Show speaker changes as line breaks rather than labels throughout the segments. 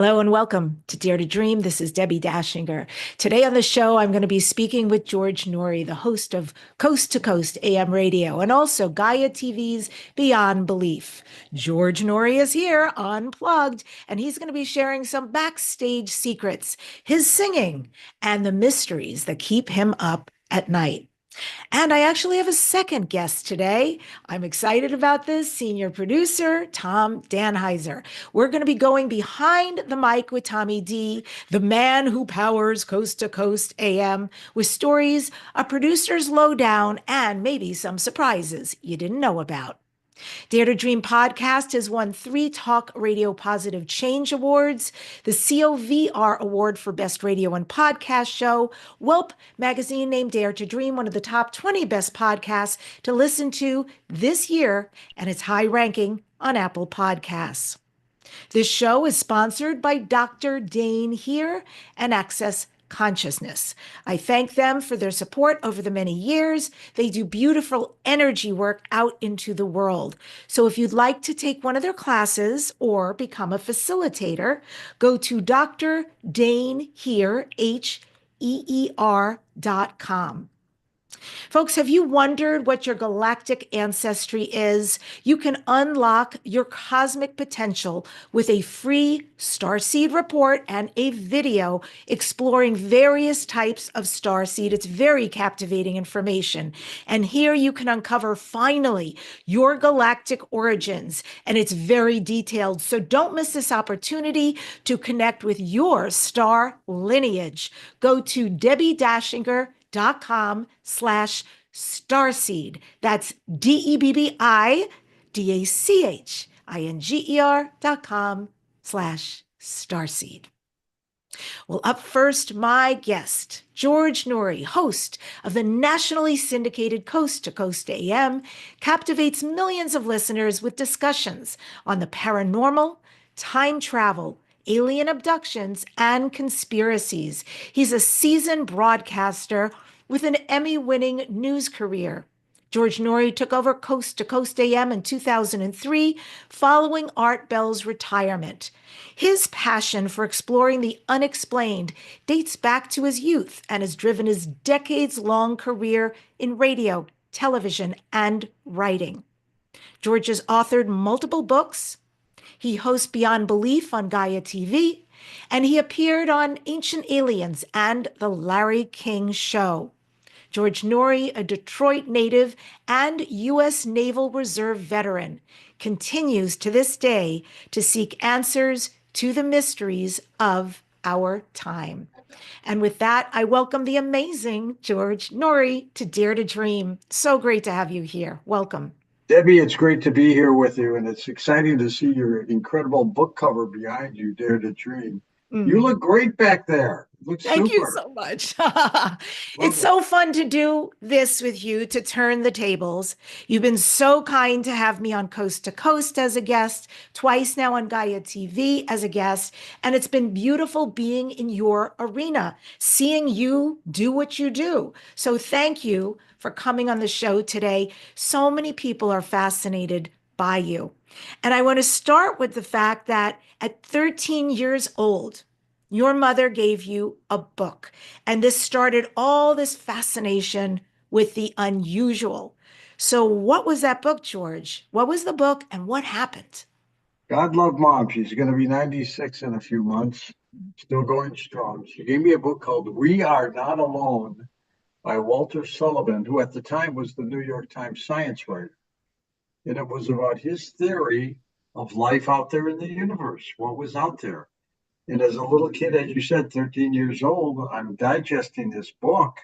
Hello and welcome to Dare to Dream. This is Debbie Dachinger. Today on the show, I'm going to be speaking with George Noory, the host of Coast to Coast AM radio and also GAIA TV's Beyond Belief. George Noory is here, unplugged, and he's going to be sharing some backstage secrets, his singing, and the mysteries that keep him up at night. And I actually have a second guest today. I'm excited about this. Senior producer, Tom Danheiser. We're going to be going behind the mic with Tommy D, the man who powers Coast to Coast AM, with stories, a producer's lowdown, and maybe some surprises you didn't know about. Dare to Dream podcast has won 3 Talk Radio Positive Change Awards, the COVR Award for Best Radio and Podcast Show. Welp magazine named Dare to Dream one of the top 20 best podcasts to listen to this year, and it's high ranking on Apple Podcasts. This show is sponsored by Dr. Dane here and Access Consciousness. I thank them for their support over the many years. They do beautiful energy work out into the world. So if you'd like to take one of their classes or become a facilitator, go to drdanehere.com. Folks, have you wondered what your galactic ancestry is? You can unlock your cosmic potential with a free starseed report and a video exploring various types of starseed. It's very captivating information. And here you can uncover, finally, your galactic origins. And it's very detailed. So don't miss this opportunity to connect with your star lineage. Go to DebbiDachinger.com/starseed. That's DebbiDachinger.com/starseed. Well, up first, my guest, George Noory, host of the nationally syndicated Coast to Coast AM, captivates millions of listeners with discussions on the paranormal, time travel, alien abductions, and conspiracies. He's a seasoned broadcaster with an Emmy-winning news career. George Noory took over Coast to Coast AM in 2003, following Art Bell's retirement. His passion for exploring the unexplained dates back to his youth and has driven his decades-long career in radio, television, and writing. George has authored multiple books. He hosts Beyond Belief on GAIA TV, and he appeared on Ancient Aliens and The Larry King Show. George Noory, a Detroit native and U.S. Naval Reserve veteran, continues to this day to seek answers to the mysteries of our time. And with that, I welcome the amazing George Noory to Dare to Dream. So great to have you here. Welcome.
Debbie, it's great to be here with you, and it's exciting to see your incredible book cover behind you, Dare to Dream. You look great back there.
Thank you so much. It's so fun to do this with you, to turn the tables. You've been so kind to have me on Coast to Coast as a guest, twice now on GAIA TV as a guest, and it's been beautiful being in your arena, seeing you do what you do. So thank you for coming on the show today. So many people are fascinated by you. And I want to start with the fact that at 13 years old, your mother gave you a book, and this started all this fascination with the unusual. So what was that book, George? What was the book, and what happened?
God love Mom. She's going to be 96 in a few months, still going strong. She gave me a book called We Are Not Alone by Walter Sullivan, who at the time was the New York Times science writer. And it was about his theory of life out there in the universe, what was out there. And as a little kid, as you said, 13 years old, I'm digesting this book,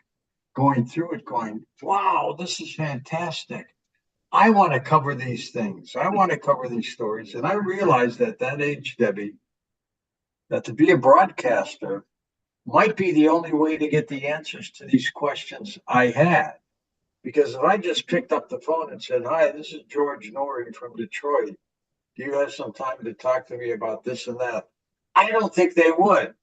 going through it, going, wow, this is fantastic. I want to cover these things. I want to cover these stories. And I realized at that age, Debbie, that to be a broadcaster might be the only way to get the answers to these questions I had. Because if I just picked up the phone and said, hi, this is George Noory from Detroit. Do you have some time to talk to me about this and that? I don't think they would.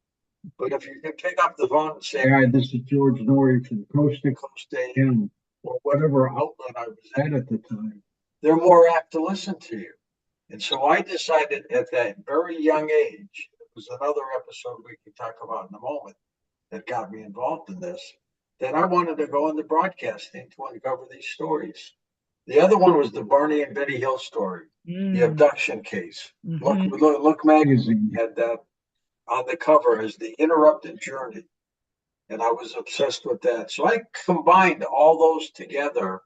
But if you can pick up the phone and say, hi, this is George Noory from Coast to Coast AM, or whatever outlet I was at the time, they're more apt to listen to you. And so I decided at that very young age, was another episode we can talk about in a moment that got me involved in this, that I wanted to go into broadcasting to uncover these stories. The other one was the Barney and Betty Hill story, the abduction case. Look magazine had that on the cover as the interrupted journey. And I was obsessed with that. So I combined all those together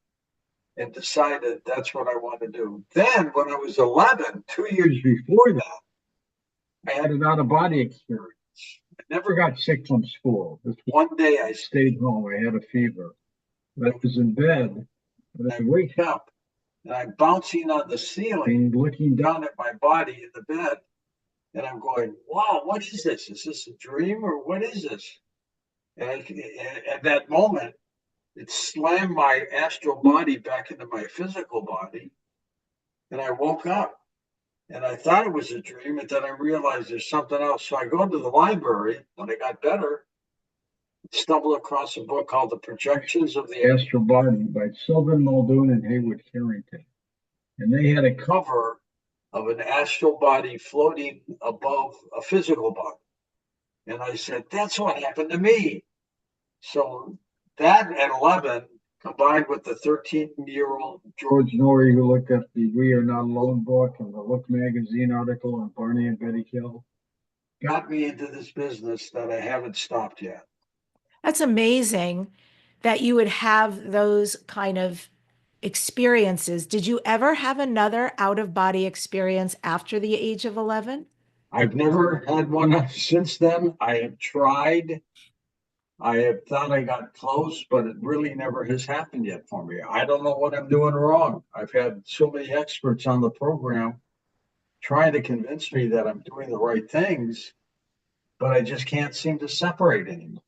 and decided that's what I want to do. Then when I was 11, 2 years before that, I had an out-of-body experience. I never got sick from school. This one day I stayed home. I had a fever. I was in bed, and I wake up, and I'm bouncing on the ceiling, looking down at my body in the bed, and I'm going, wow, what is this? Is this a dream, or what is this? And at that moment, it slammed my astral body back into my physical body, and I woke up. And I thought it was a dream, and then I realized there's something else. So I go to the library when I got better, stumbled across a book called The Projections of the Astral Body by Sylvan Muldoon and Haywood Carrington. And they had a cover of an astral body floating above a physical body. And I said, that's what happened to me. So that at 11, combined with the 13-year-old George Noory, who looked at the We Are Not Alone book and the Look magazine article on Barney and Betty Hill, got me into this business that I haven't stopped yet.
That's amazing that you would have those kind of experiences. Did you ever have another out-of-body experience after the age of 11?
I've never had one since then. I have tried. I have thought I got close, but it really never has happened yet for me. I don't know what I'm doing wrong. I've had so many experts on the program trying to convince me that I'm doing the right things, but I just can't seem to separate anymore.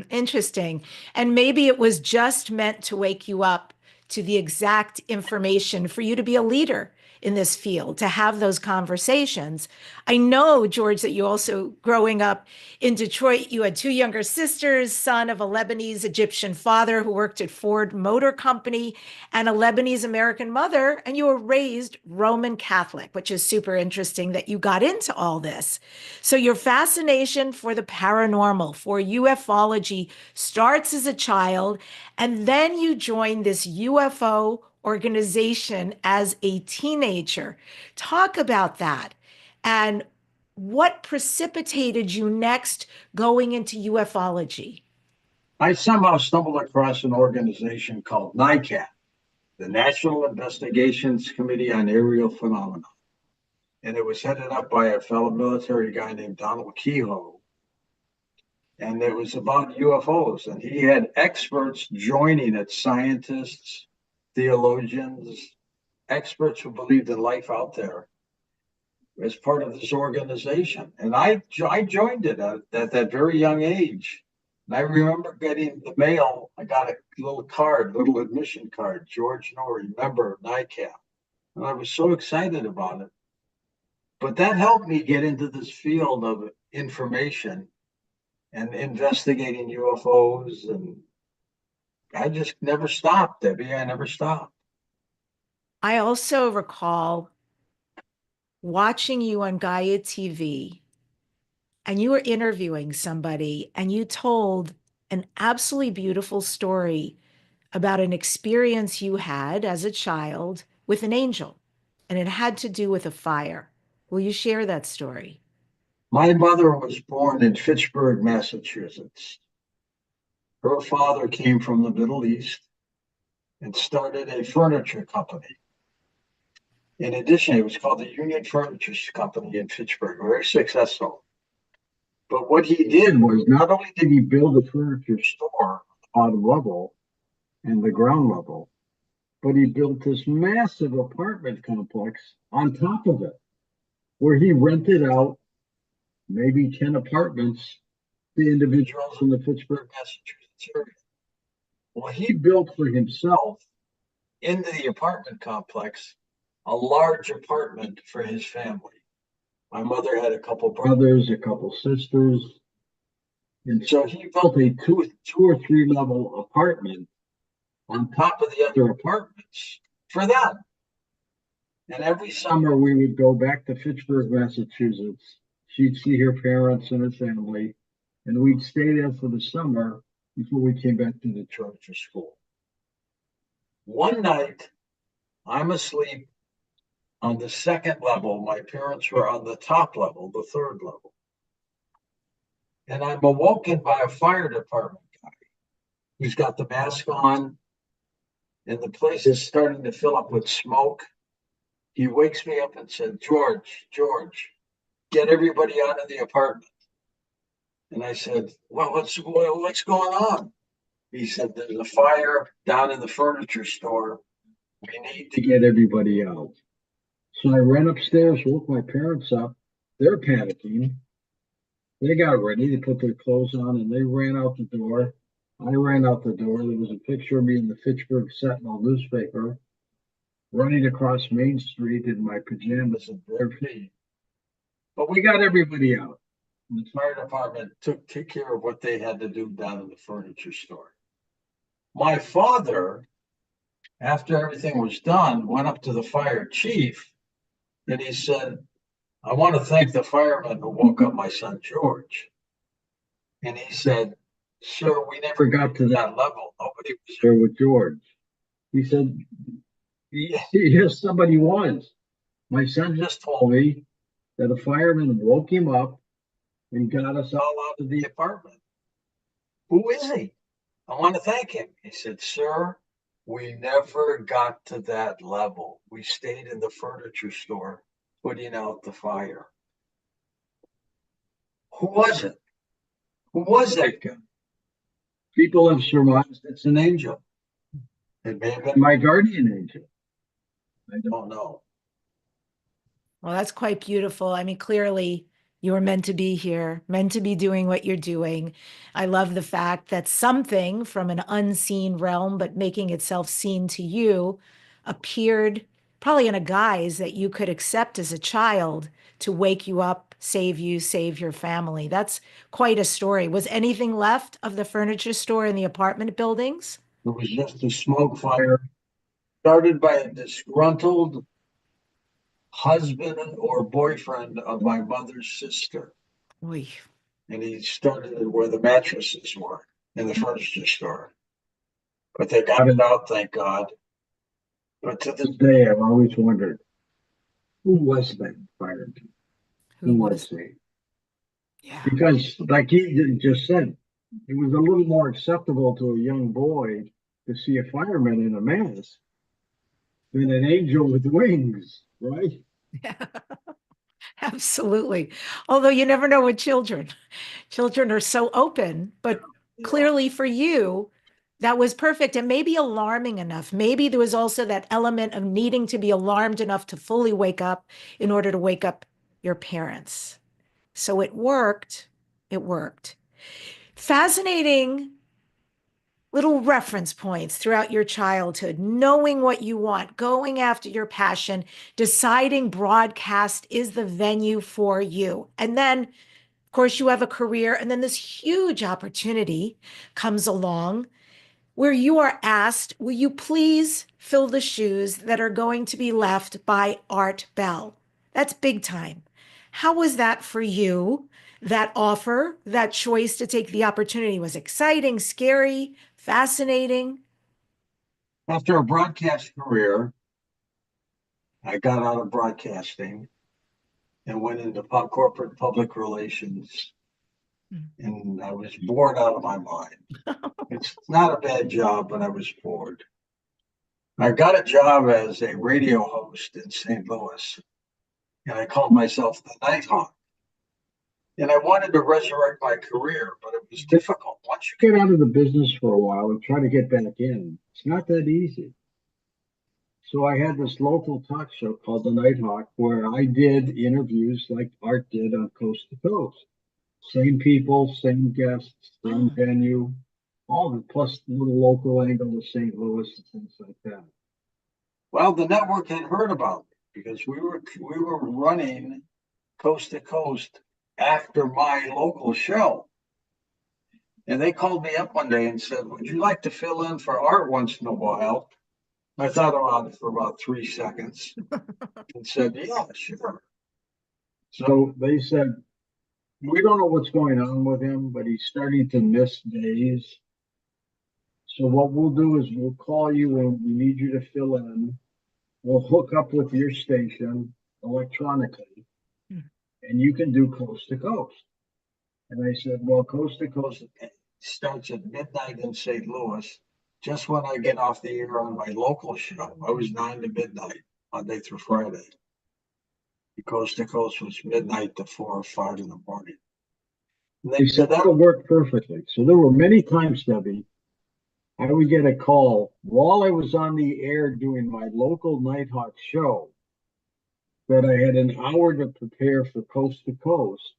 Interesting. And maybe it was just meant to wake you up to the exact information for you to be a leader in this field, to have those conversations. I know, George, that you also, growing up in Detroit, you had two younger sisters, son of a Lebanese Egyptian father who worked at Ford Motor Company, and a Lebanese American mother, and you were raised Roman Catholic, which is super interesting that you got into all this. So your fascination for the paranormal, for ufology, starts as a child, and then you join this UFO organization as a teenager. Talk about that and what precipitated you next going into ufology.
I somehow stumbled across an organization called NICAP, the National Investigations Committee on Aerial Phenomena. And it was headed up by a fellow military guy named Donald Kehoe. And it was about UFOs. And he had experts joining it, scientists, theologians, experts who believed in life out there as part of this organization. And I joined it at that very young age. And I remember getting the mail. I got a little card, little admission card, George Noory, member of NICAP. And I was so excited about it. But that helped me get into this field of information and investigating UFOs. And I just never stopped, Debbie. I never stopped.
I also recall watching you on Gaia TV, and you were interviewing somebody, and you told an absolutely beautiful story about an experience you had as a child with an angel, and it had to do with a fire. Will you share that story?
My mother was born in Fitchburg, Massachusetts. Her father came from the Middle East and started a furniture company. In addition, it was called the Union Furniture Company in Fitchburg, very successful. But what he did was not only did he build a furniture store on the bottom level and the ground level, but he built this massive apartment complex on top of it, where he rented out maybe 10 apartments to individuals in the Fitchburg, Massachusetts area. Well, he built for himself into the apartment complex a large apartment for his family. My mother had a couple brothers, a couple sisters. And so he built a two or three level apartment on top of the other apartments for them. And every summer we would go back to Fitchburg, Massachusetts, She'd see her parents and her family, and we'd stay there for the summer before we came back to the church or school. One night, I'm asleep on the second level. My parents were on the top level, the third level. And I'm awoken by a fire department guy who's got the mask on, and the place is starting to fill up with smoke. He wakes me up and said, George, get everybody out of the apartment. And I said, well, what's going on? He said, there's a fire down in the furniture store. We need to get everybody out. So I ran upstairs, woke my parents up. They're panicking. They got ready. They put their clothes on and they ran out the door. I ran out the door. There was a picture of me in the Fitchburg Sentinel newspaper, running across Main Street in my pajamas and bare feet. But we got everybody out. And the fire department took care of what they had to do down in the furniture store. My father, after everything was done, went up to the fire chief and he said, I want to thank the firemen who woke up my son George. And he said, sir, we never got to that level. Nobody was there with George. He said, yes, somebody was. My son just told me that a fireman woke him up and got us all out of the apartment. Who is he? I want to thank him. He said, sir, we never got to that level. We stayed in the furniture store putting out the fire. Who was it? Who was that guy? People have surmised it's an angel. It may have been my guardian angel. I don't know.
Well, that's quite beautiful. I mean, clearly you were meant to be here, meant to be doing what you're doing. I love the fact that something from an unseen realm, but making itself seen to you, appeared probably in a guise that you could accept as a child to wake you up, save you, save your family. That's quite a story. Was anything left of the furniture store in the apartment buildings?
It was just a smoke fire started by a disgruntled husband or boyfriend of my mother's sister.
Oy.
And he started it where the mattresses were in the furniture store. But they got it out, thank God. But to this day, I've always wondered, who was that fireman? Who was he?
Yeah.
Because, like he just said, it was a little more acceptable to a young boy to see a fireman in a mask than an angel with wings, right?
Yeah. Absolutely. Although you never know with children. Children are so open, but clearly for you, that was perfect and maybe alarming enough. Maybe there was also that element of needing to be alarmed enough to fully wake up in order to wake up your parents. So it worked. It worked. Fascinating little reference points throughout your childhood, knowing what you want, going after your passion, deciding broadcast is the venue for you. And then, of course, you have a career, and then this huge opportunity comes along where you are asked, will you please fill the shoes that are going to be left by Art Bell? That's big time. How was that for you? That offer, that choice to take the opportunity was exciting, scary, fascinating.
After a broadcast career, I got out of broadcasting and went into corporate public relations. And I was bored out of my mind. It's not a bad job, but I was bored. I got a job as a radio host in St. Louis, and I called myself the Nighthawk. And I wanted to resurrect my career, but it was difficult. Once you get out of the business for a while and try to get back in, it's not that easy. So I had this local talk show called The Nighthawk, where I did interviews like Art did on Coast to Coast. Same people, same guests, same venue, all the plus the little local angle of St. Louis and things like that. Well, the network had heard about me because we were running Coast to Coast after my local show. And they called me up one day and said, would you like to fill in for Art once in a while? I thought about it for about 3 seconds and said, yeah, sure. So they said, We don't know what's going on with him, but he's starting to miss days. So what we'll do is we'll call you when we need you to fill in. We'll hook up with your station electronically, and you can do coast to coast. And I said, well, coast to coast starts at midnight in St. Louis. Just when I get off the air on my local show, I was 9 to midnight, Monday through Friday. The coast to coast was midnight to 4 or 5 in the morning. And they said that'll work perfectly. So there were many times, Debbie, I would get a call while I was on the air doing my local Nighthawk show that I had an hour to prepare for Coast to Coast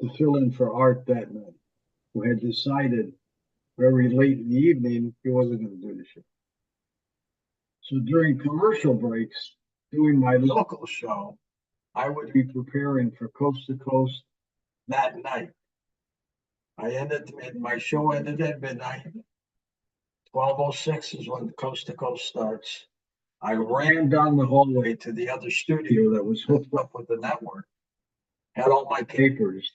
to fill in for Art that night, who had decided very late in the evening he wasn't going to do the show. So during commercial breaks, doing my local show, I would be preparing for Coast to Coast that night. My show ended at midnight. 12:06 is when Coast to Coast starts. I ran down the hallway to the other studio that was hooked up with the network, had all my papers,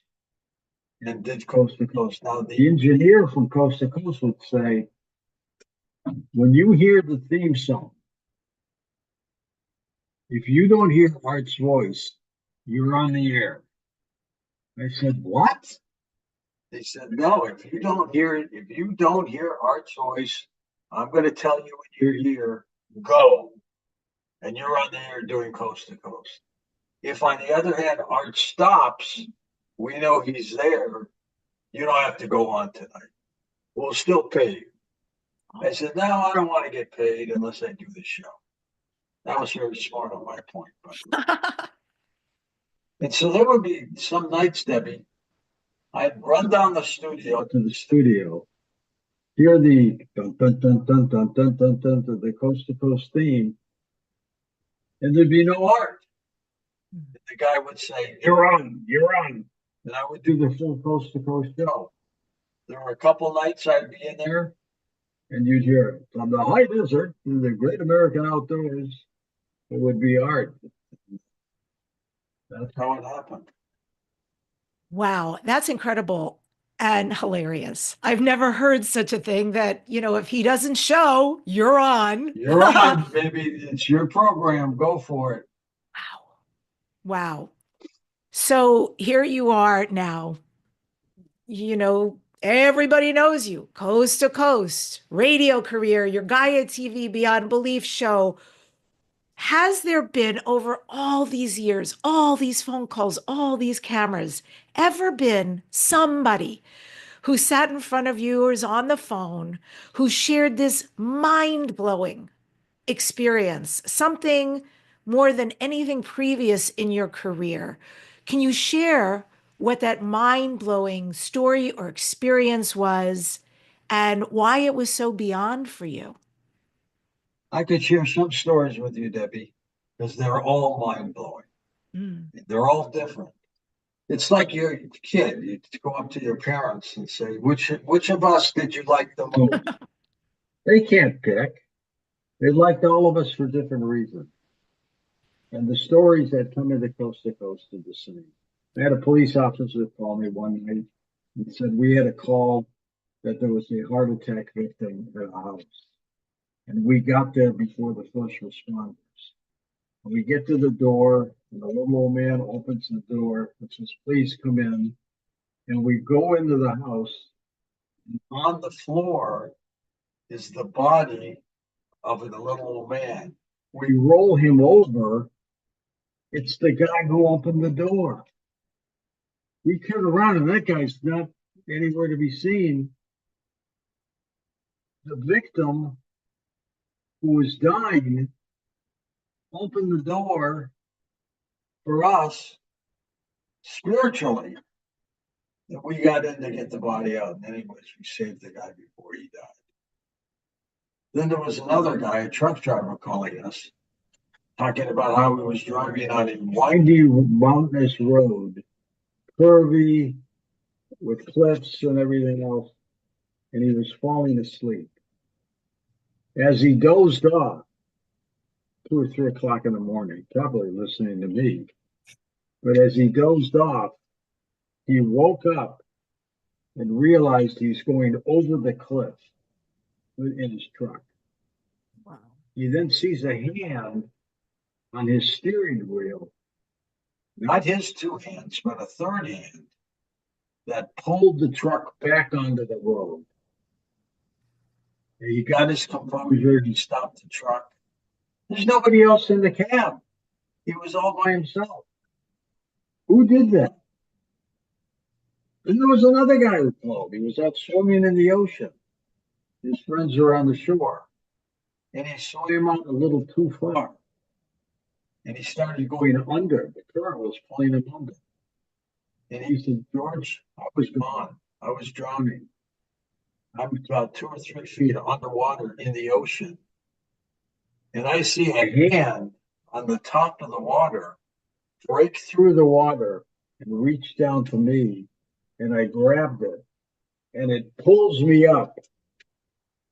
and did Coast to Coast. Now, the engineer from Coast to Coast would say, when you hear the theme song, if you don't hear Art's voice, you're on the air. I said, what? They said, no, if you don't hear it, if you don't hear Art's voice, I'm going to tell you in your ear, go. And you're on the air doing Coast to Coast. If on the other hand, Art stops, we know he's there. You don't have to go on tonight. We'll still pay you. I said, no, I don't want to get paid unless I do the show. That was very smart on my point. But and so there would be some nights, Debbie, I'd run down the studio to the studio, hear the dun dun dun dun dun dun dun dun, dun the Coast to Coast theme, and there'd be no Art. The guy would say, you're on, you're on. And I would do the full Coast to Coast show. There were a couple nights I'd be in there, and you'd hear from the high desert to the great American outdoors, it would be Art. That's how it happened.
Wow, that's incredible and hilarious. I've never heard such a thing that, if he doesn't show, you're on.
You're on, baby. It's your program. Go for it.
Wow. Wow. So here you are now, everybody knows you, coast to coast, radio career, your Gaia TV Beyond Belief show. Has there been over all these years, all these phone calls, all these cameras, ever been somebody who sat in front of you or is on the phone who shared this mind-blowing experience, something more than anything previous in your career? Can you share what that mind-blowing story or experience was and why it was so beyond for you?
I could share some stories with you, Debbie, because they're all mind-blowing. They're all different. It's like you're a kid. You go up to your parents and say, which of us did you like the most? They can't pick. They liked all of us for different reasons. And the stories that come into Coast to Coast are the same. I had a police officer call me one night and said, we had a call that there was a heart attack victim at a house. And we got there before the first responders. And we get to the door, and the little old man opens the door and says, please come in. And we go into the house, and on the floor is the body of the little old man. We roll him over. It's the guy who opened the door. We turn around, and that guy's not anywhere to be seen. The victim, who was dying, opened the door for us spiritually. And we got in to get the body out. And anyways, we saved the guy before he died. Then there was another guy, a truck driver, calling us, talking about how he was driving on a windy, mountainous road, curvy, with cliffs and everything else, and he was falling asleep. As he dozed off, 2 or 3 o'clock in the morning, probably listening to me, but as he dozed off, He woke up and realized he's going over the cliff in his truck.
Wow.
He then sees a hand on his steering wheel, not his two hands, but a third hand that pulled the truck back onto the road. And he got his composure. He stopped the truck. There's nobody else in the cab. He was all by himself. Who did that? And there was another guy who called. He was out swimming in the ocean. His friends were on the shore. And he swam out a little too far. And he started going under. The current was pulling him under. And he said, George, I was gone. I was drowning. I'm about 2 or 3 feet underwater in the ocean. And I see a hand on the top of the water break through the water and reach down to me. And I grabbed it. And it pulls me up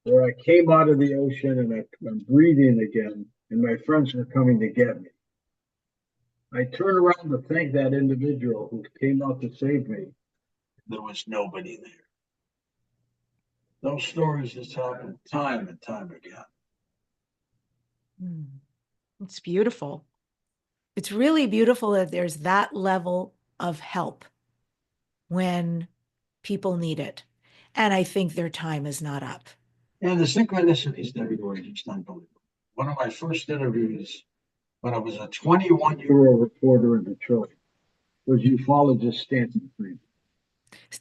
where I came out of the ocean and I'm breathing again. And my friends were coming to get me. I turned around to thank that individual who came out to save me. There was nobody there. Those stories just happen time and time again.
It's beautiful. It's really beautiful that there's that level of help when people need it. And I think their time is not up.
And the synchronicities that were just unbelievable. One of my first interviews when I was a 21-year-old reporter in Detroit was ufologist Stanton Friedman.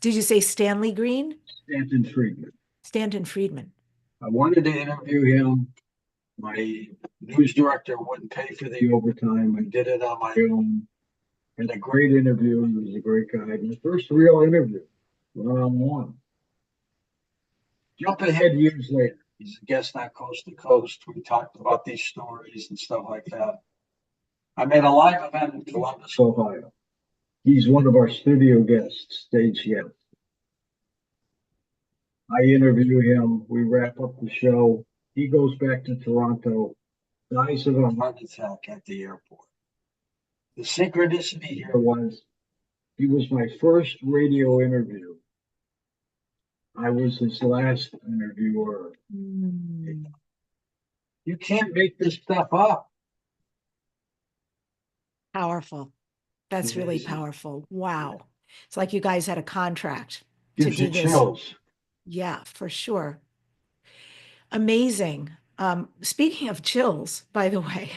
Did you say Stanley Green?
Stanton Friedman.
Stanton Friedman.
I wanted to interview him. My news director wouldn't pay for the overtime. I did it on my own. Had a great interview. He was a great guy. My first real interview, one-on-one. Jump ahead years later. He's a guest on Coast to Coast. We talked about these stories and stuff like that. I'm at a live event in Columbus, Ohio. He's one of our studio guests, stage guest. I interview him. We wrap up the show. He goes back to Toronto, dies of a heart attack at the airport. The synchronicity here was he was my first radio interview. I was his last interviewer. You can't make this stuff up.
Powerful. That's really powerful. Wow. It's like you guys had a contract to
Gives
do
you
this.
chills.
Yeah, for sure. Amazing. Speaking of chills, by the way,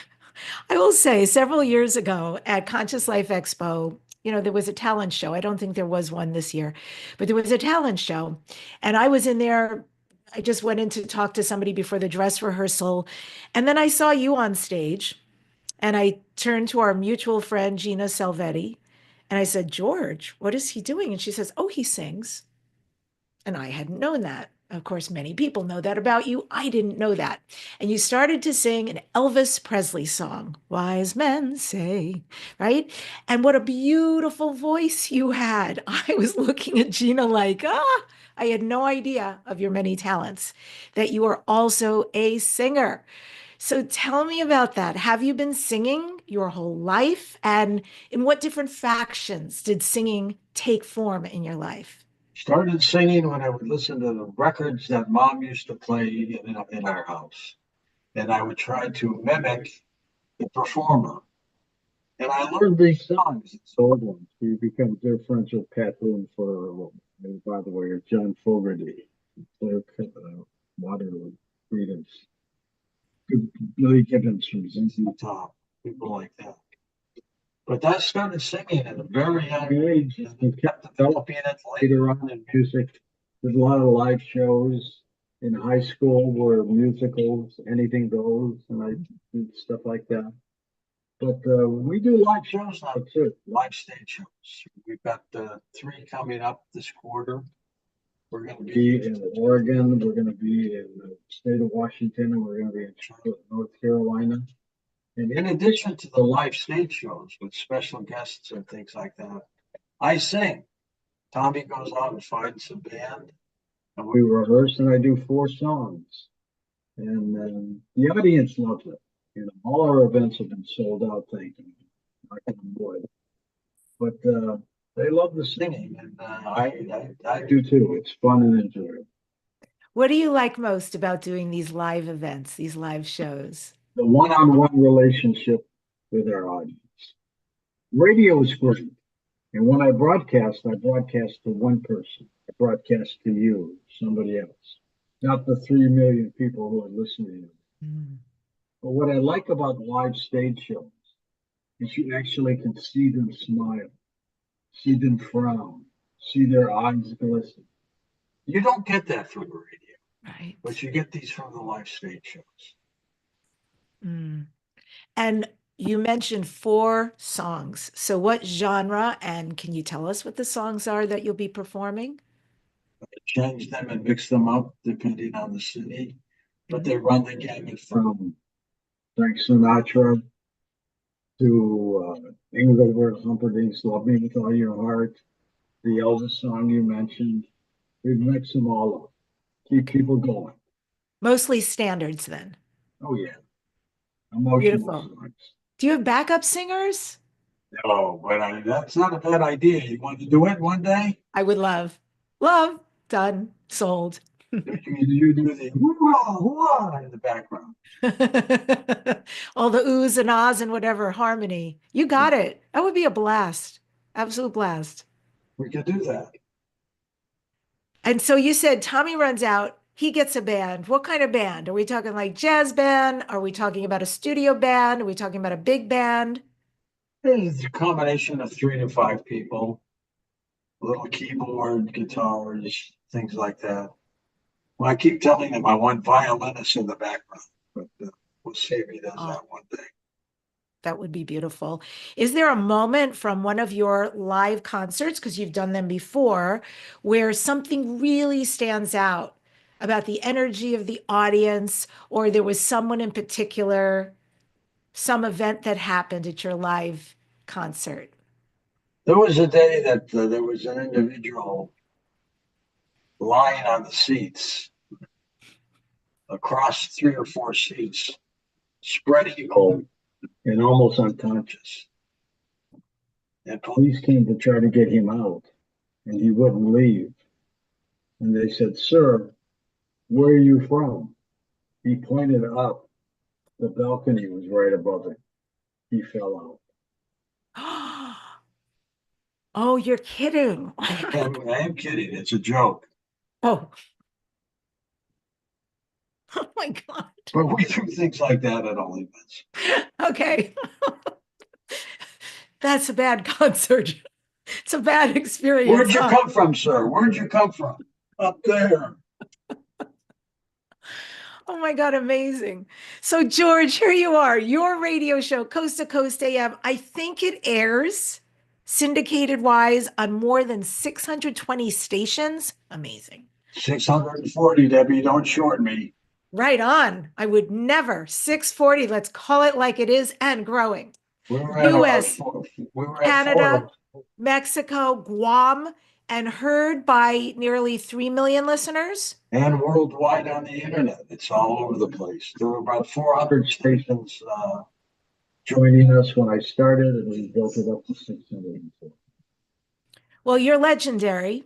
I will say several years ago at Conscious Life Expo, there was a talent show. I don't think there was one this year, but there was a talent show. And I was in there. I just went in to talk to somebody before the dress rehearsal. And then I saw you on stage. And I turned to our mutual friend, Gina Salvetti, and I said, George, what is he doing? And she says, oh, he sings. And I hadn't known that. Of course, many people know that about you. I didn't know that. And you started to sing an Elvis Presley song, Wise Men Say, right? And what a beautiful voice you had. I was looking at Gina like, I had no idea of your many talents, that you are also a singer. So tell me about that. Have you been singing your whole life? And in what different factions did singing take form in your life?
Started singing when I would listen to the records that Mom used to play in our house. And I would try to mimic the performer. And I learned these songs, these old ones. We become dear friends with Pat Boone for, by the way, or John Fogerty, Claire Waterloo, Freedoms. Billy Gibbons from ZZ Top, people like that. But I started singing at a very young age and kept developing it later on in music. There's a lot of live shows in high school where musicals, anything goes, and I did stuff like that. But we do live shows now too, live stage shows. We've got 3 coming up this quarter. We're going to be in Oregon, we're going to be in the state of Washington, and we're going to be in Charlotte, North Carolina. And in addition to the live stage shows with special guests and things like that, I sing. Tommy goes out and finds a band, and we rehearse, and I do 4 songs. And the audience loves it. All our events have been sold out, thank you. Knock on wood. But They love the singing, and I do too. It's fun and enjoyable.
What do you like most about doing these live events, these live shows?
The one-on-one relationship with our audience. Radio is great, and when I broadcast to one person. I broadcast to you, somebody else, not the 3 million people who are listening.
Mm.
But what I like about live stage shows is you actually can see them smile, see them frown, see their eyes glisten. You don't get that from the radio,
Right.
but you get these from the live stage shows.
Mm. And you mentioned 4 songs. So what genre, and can you tell us what the songs are that you'll be performing?
I change them and mix them up depending on the city, but
Mhm.
they run the gamut from Frank Sinatra to Engelbert Humperdinck's "Love Me with All Your Heart," the Elvis song you mentioned. We mix them all up, keep people going.
Mostly standards then.
Oh yeah, emotional
Beautiful.
songs.
Do you have backup singers?
No, but that's not a bad idea. You want to do it one day?
I would love. Love, done, sold.
You do the hoo-ah, hoo-ah in the background.
All the oohs and ahs and whatever harmony. You got it. That would be a blast. Absolute blast.
We could do that.
And so you said Tommy runs out, he gets a band. What kind of band? Are we talking like jazz band? Are we talking about a studio band? Are we talking about a big band?
It's a combination of 3 to 5 people, a little keyboard, guitars, things like that. Well, I keep telling them I want violinists in the background, but we'll see if he does
Oh,
that one day.
that would be beautiful. Is there a moment from one of your live concerts, because you've done them before, where something really stands out about the energy of the audience, or there was someone in particular, some event that happened at your live concert?
There was a day that there was an individual lying on the seats across 3 or 4 seats, spread eagle and almost unconscious. And police came to try to get him out, and he wouldn't leave. And they said, "Sir, where are you from?" He pointed up. The balcony was right above it. He fell out.
Oh, you're kidding.
I am kidding. It's a joke.
Oh, oh my God.
But we do things like that at all events.
Okay. That's a bad concert. It's a bad experience,
Where'd you
huh?
come from, sir? Where'd you come from? Up there.
Oh my God, amazing. So, George, here you are, your radio show, Coast to Coast AM. I think it airs syndicated wise on more than 620 stations. Amazing.
640, Debbie. Don't short me.
Right on. I would never. 640, let's call it like it is and growing.
We were at
US,
we were at
Canada,
4.
Mexico, Guam, and heard by nearly 3 million listeners.
And worldwide on the internet. It's all over the place. There were about 400 stations joining us when I started, and we built it up to 604.
Well, you're legendary.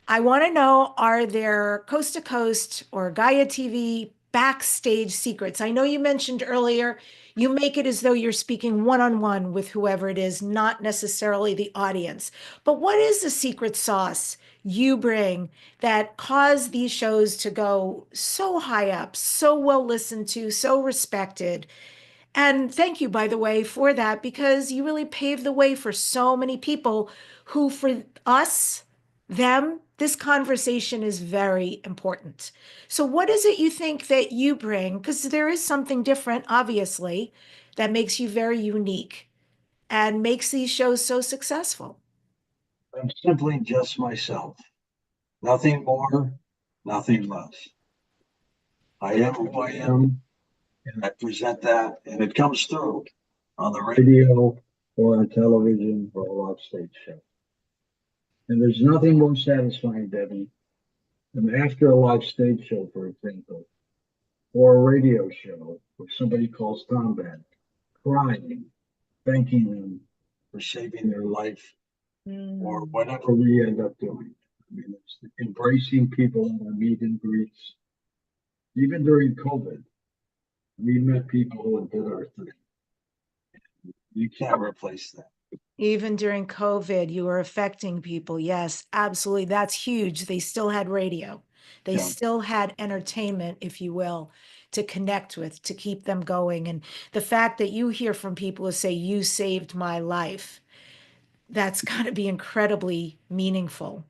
I want to know, are there Coast to Coast or Gaia TV backstage secrets? I know you mentioned earlier you make it as though you're speaking one-on-one with whoever it is, not necessarily the audience. But what is the secret sauce you bring that cause these shows to go so high up, so well listened to, so respected? And thank you, by the way, for that, because you really paved the way for so many people who, for us, them, this conversation is very important. So, what is it you think that you bring? Because there is something different, obviously, that makes you very unique and makes these shows so successful.
I'm simply just myself. Nothing more, nothing less. I am who I am, and I present that, and it comes through on the radio or on television or a live stage show. And there's nothing more satisfying, Debbie, than after a live stage show, for example, or a radio show where somebody calls Tom back, crying, thanking them for saving their life or
Mm.
whatever we end up doing. I mean, it's embracing people in our meet and greets. Even during COVID, we met people who did our thing. You can't replace that.
Even during COVID, you were affecting people. Yes, absolutely. That's huge. They still had radio. They
Yeah.
still had entertainment, if you will, to connect with, to keep them going. And the fact that you hear from people who say, "You saved my life," that's got to be incredibly meaningful.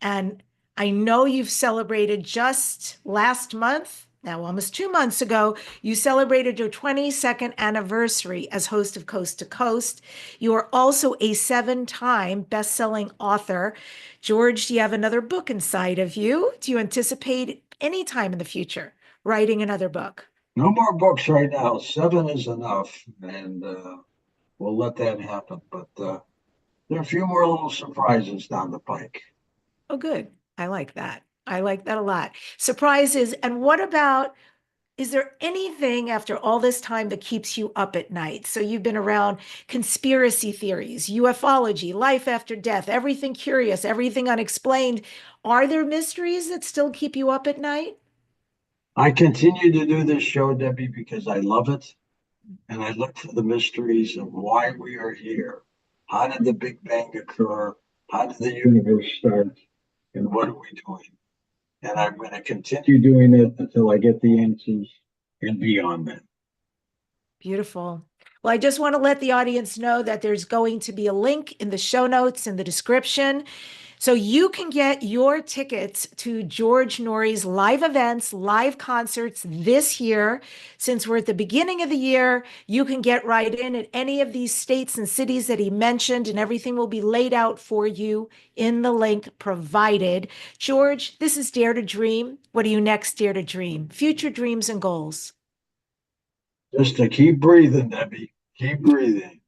And I know you've celebrated just last month, now almost 2 months ago, you celebrated your 22nd anniversary as host of Coast to Coast. You are also a 7-time best-selling author. George, do you have another book inside of you? Do you anticipate any time in the future writing another book?
No more books right now. 7 is enough, and we'll let that happen. But there are a few more little surprises down the pike.
Oh, good. I like that. I like that a lot. Surprises. And what about, is there anything after all this time that keeps you up at night? So you've been around conspiracy theories, ufology, life after death, everything curious, everything unexplained. Are there mysteries that still keep you up at night?
I continue to do this show, Debbie, because I love it, and I look for the mysteries of why we are here. How did the Big Bang occur? How did the universe start? And what are we doing? And I'm going to continue doing it until I get the answers and beyond that.
Beautiful. Well, I just want to let the audience know that there's going to be a link in the show notes in the description. So you can get your tickets to George Noory's live events, live concerts this year. Since we're at the beginning of the year, you can get right in at any of these states and cities that he mentioned, and everything will be laid out for you in the link provided. George, this is Dare to Dream. What are you next, Dare to Dream? Future dreams and goals.
Just to keep breathing, Debbie. Keep breathing.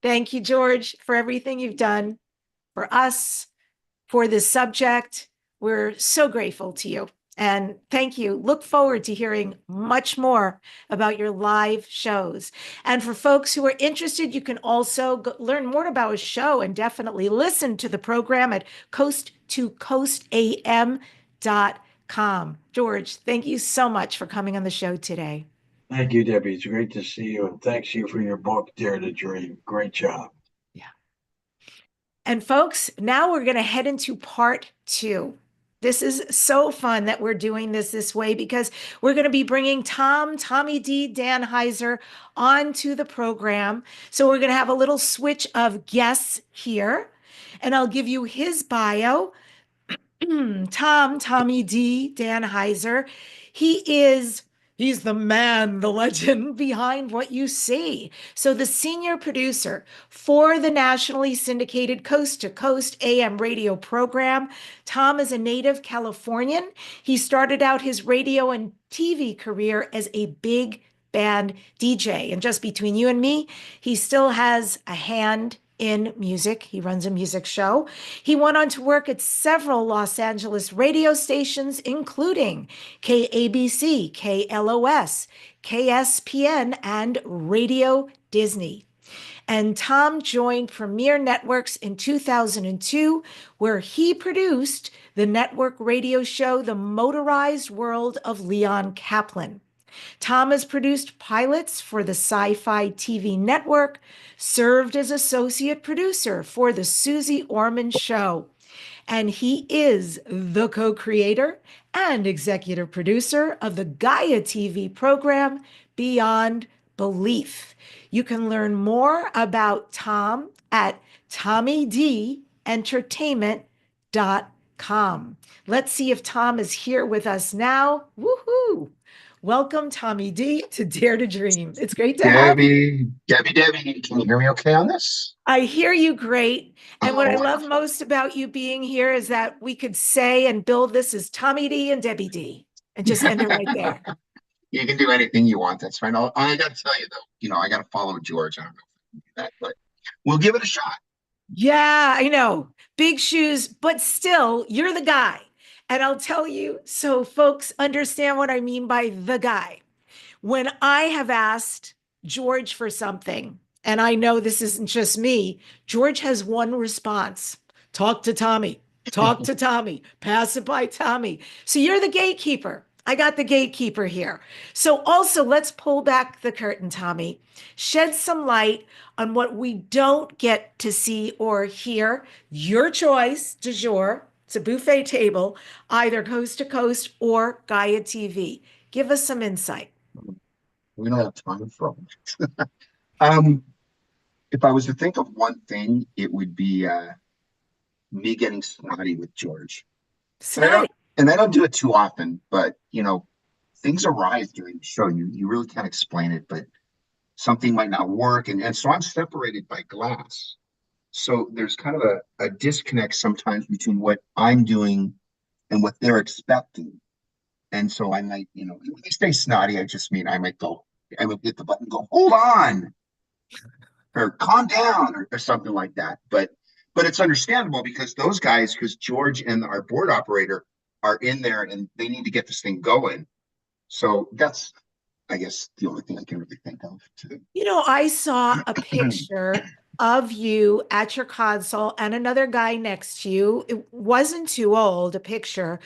Thank you, George, for everything you've done for us, for this subject. We're so grateful to you. And thank you. Look forward to hearing much more about your live shows. And for folks who are interested, you can also learn more about his show and definitely listen to the program at coasttocoastam.com. George, thank you so much for coming on the show today.
Thank you, Debbie. It's great to see you. And thanks you for your book, Dare to Dream. Great job.
Yeah. And folks, now we're going to head into part 2. This is so fun that we're doing this way because we're going to be bringing Tommy D. Danheiser onto the program. So we're going to have a little switch of guests here, and I'll give you his bio. Tommy D. Danheiser. He's the man, the legend behind what you see. So the senior producer for the nationally syndicated Coast to Coast AM radio program. Tom is a native Californian. He started out his radio and TV career as a big band DJ. And just between you and me, he still has a hand in music. He runs a music show. He went on to work at several Los Angeles radio stations, including KABC, KLOS, KSPN, and Radio Disney. And Tom joined Premier Networks in 2002, where he produced the network radio show The Motorized World of Leon Kaplan. Tom has produced pilots for the Sci-Fi TV network, served as associate producer for The Susie Orman Show, and he is the co-creator and executive producer of the GAIA TV program, Beyond Belief. You can learn more about Tom at tommydentertainment.com. Let's see if Tom is here with us now. Woohoo! Welcome, Tommy D, to Dare to Dream. It's great to have you.
Debbie, can you hear me okay on this?
I hear you great. And what
Oh,
I love
wonderful.
most about you being here is that we could say and build this as Tommy D and Debbie D and just end it right there.
You can do anything you want. That's fine. I got to tell you, though, I got to follow George. I don't know if I can do that, but we'll give it a shot.
Yeah, I know. Big shoes, but still, you're the guy. And I'll tell you, so folks understand what I mean by the guy. When I have asked George for something, and I know this isn't just me, George has one response: talk to Tommy, talk to Tommy, pass it by Tommy. So you're the gatekeeper. I got the gatekeeper here. So also, let's pull back the curtain, Tommy. Shed some light on what we don't get to see or hear. Your choice, du jour. It's a buffet table, either Coast to Coast or Gaia TV. Give us some insight.
We don't have time for all that. Um, if I was to think of one thing, it would be me getting snotty with George. And I
Snotty.
don't do it too often, but things arise during the show. You really can't explain it, but something might not work. And so I'm separated by glass. So there's kind of a disconnect sometimes between what I'm doing and what they're expecting. And so I might, when they say snotty, I just mean I might hit the button and go, hold on, or calm down, or something like that. But it's understandable because George and our board operator are in there and they need to get this thing going. So that's, I guess, the only thing I can really think of to
I saw a picture of you at your console and another guy next to you. It wasn't too old, a picture,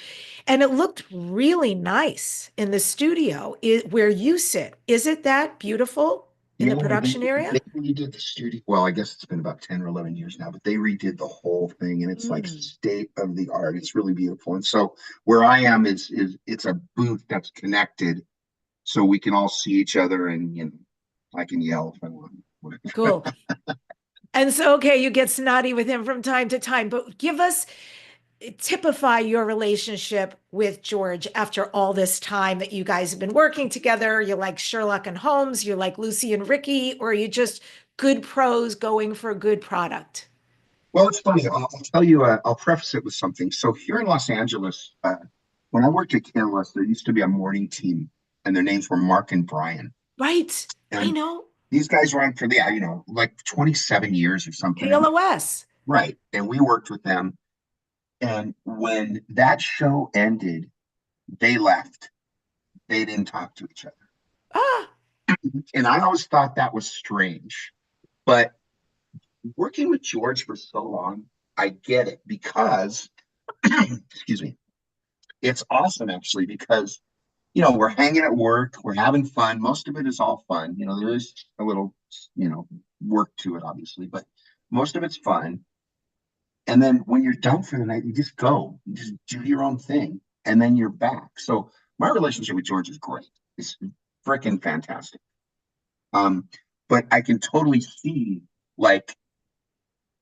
and it looked really nice in the studio where you sit. Is it that beautiful in the production area?
they redid the studio. Well, I guess it's been about 10 or 11 years now, but they redid the whole thing and it's like
Mm.
state of the art. It's really beautiful. And so where I am is it's a booth that's connected so we can all see each other and I can yell if I want.
Cool. And so, okay, you get snotty with him from time to time, but typify your relationship with George after all this time that you guys have been working together. You like Sherlock and Holmes, you like Lucy and Ricky, or are you just good pros going for a good product?
Well, it's funny. I'll tell you, I'll preface it with something. So here in Los Angeles, when I worked at KLS, there used to be a morning team and their names were Mark and Brian.
Right. I
And
know.
these guys were on for like 27 years or something.
KLOS.
Right. And we worked with them. And when that show ended, they left. They didn't talk to each other.
Ah,
And I always thought that was strange. But working with George for so long, I get it because, excuse me, it's awesome actually because, we're hanging at work, we're having fun. Most of it is all fun. There is a little, work to it, obviously, but most of it's fun. And then when you're done for the night, you just go, you just do your own thing, and then you're back. So my relationship with George is great. It's freaking fantastic. But I can totally see like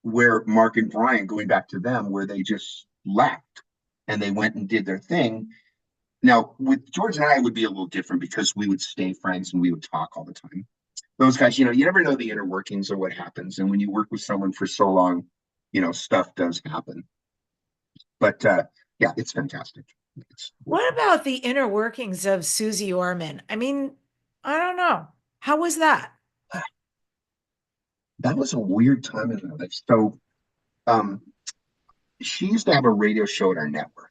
where Mark and Brian, going back to them, where they just left and they went and did their thing. Now with George and I, it would be a little different because we would stay friends and we would talk all the time. Those guys, you never know the inner workings of what happens. And when you work with someone for so long, stuff does happen. But yeah, it's fantastic.
what about the inner workings of Susie Orman? I mean, I don't know. How was that?
That was a weird time in my life. So um, she used to have a radio show at our network.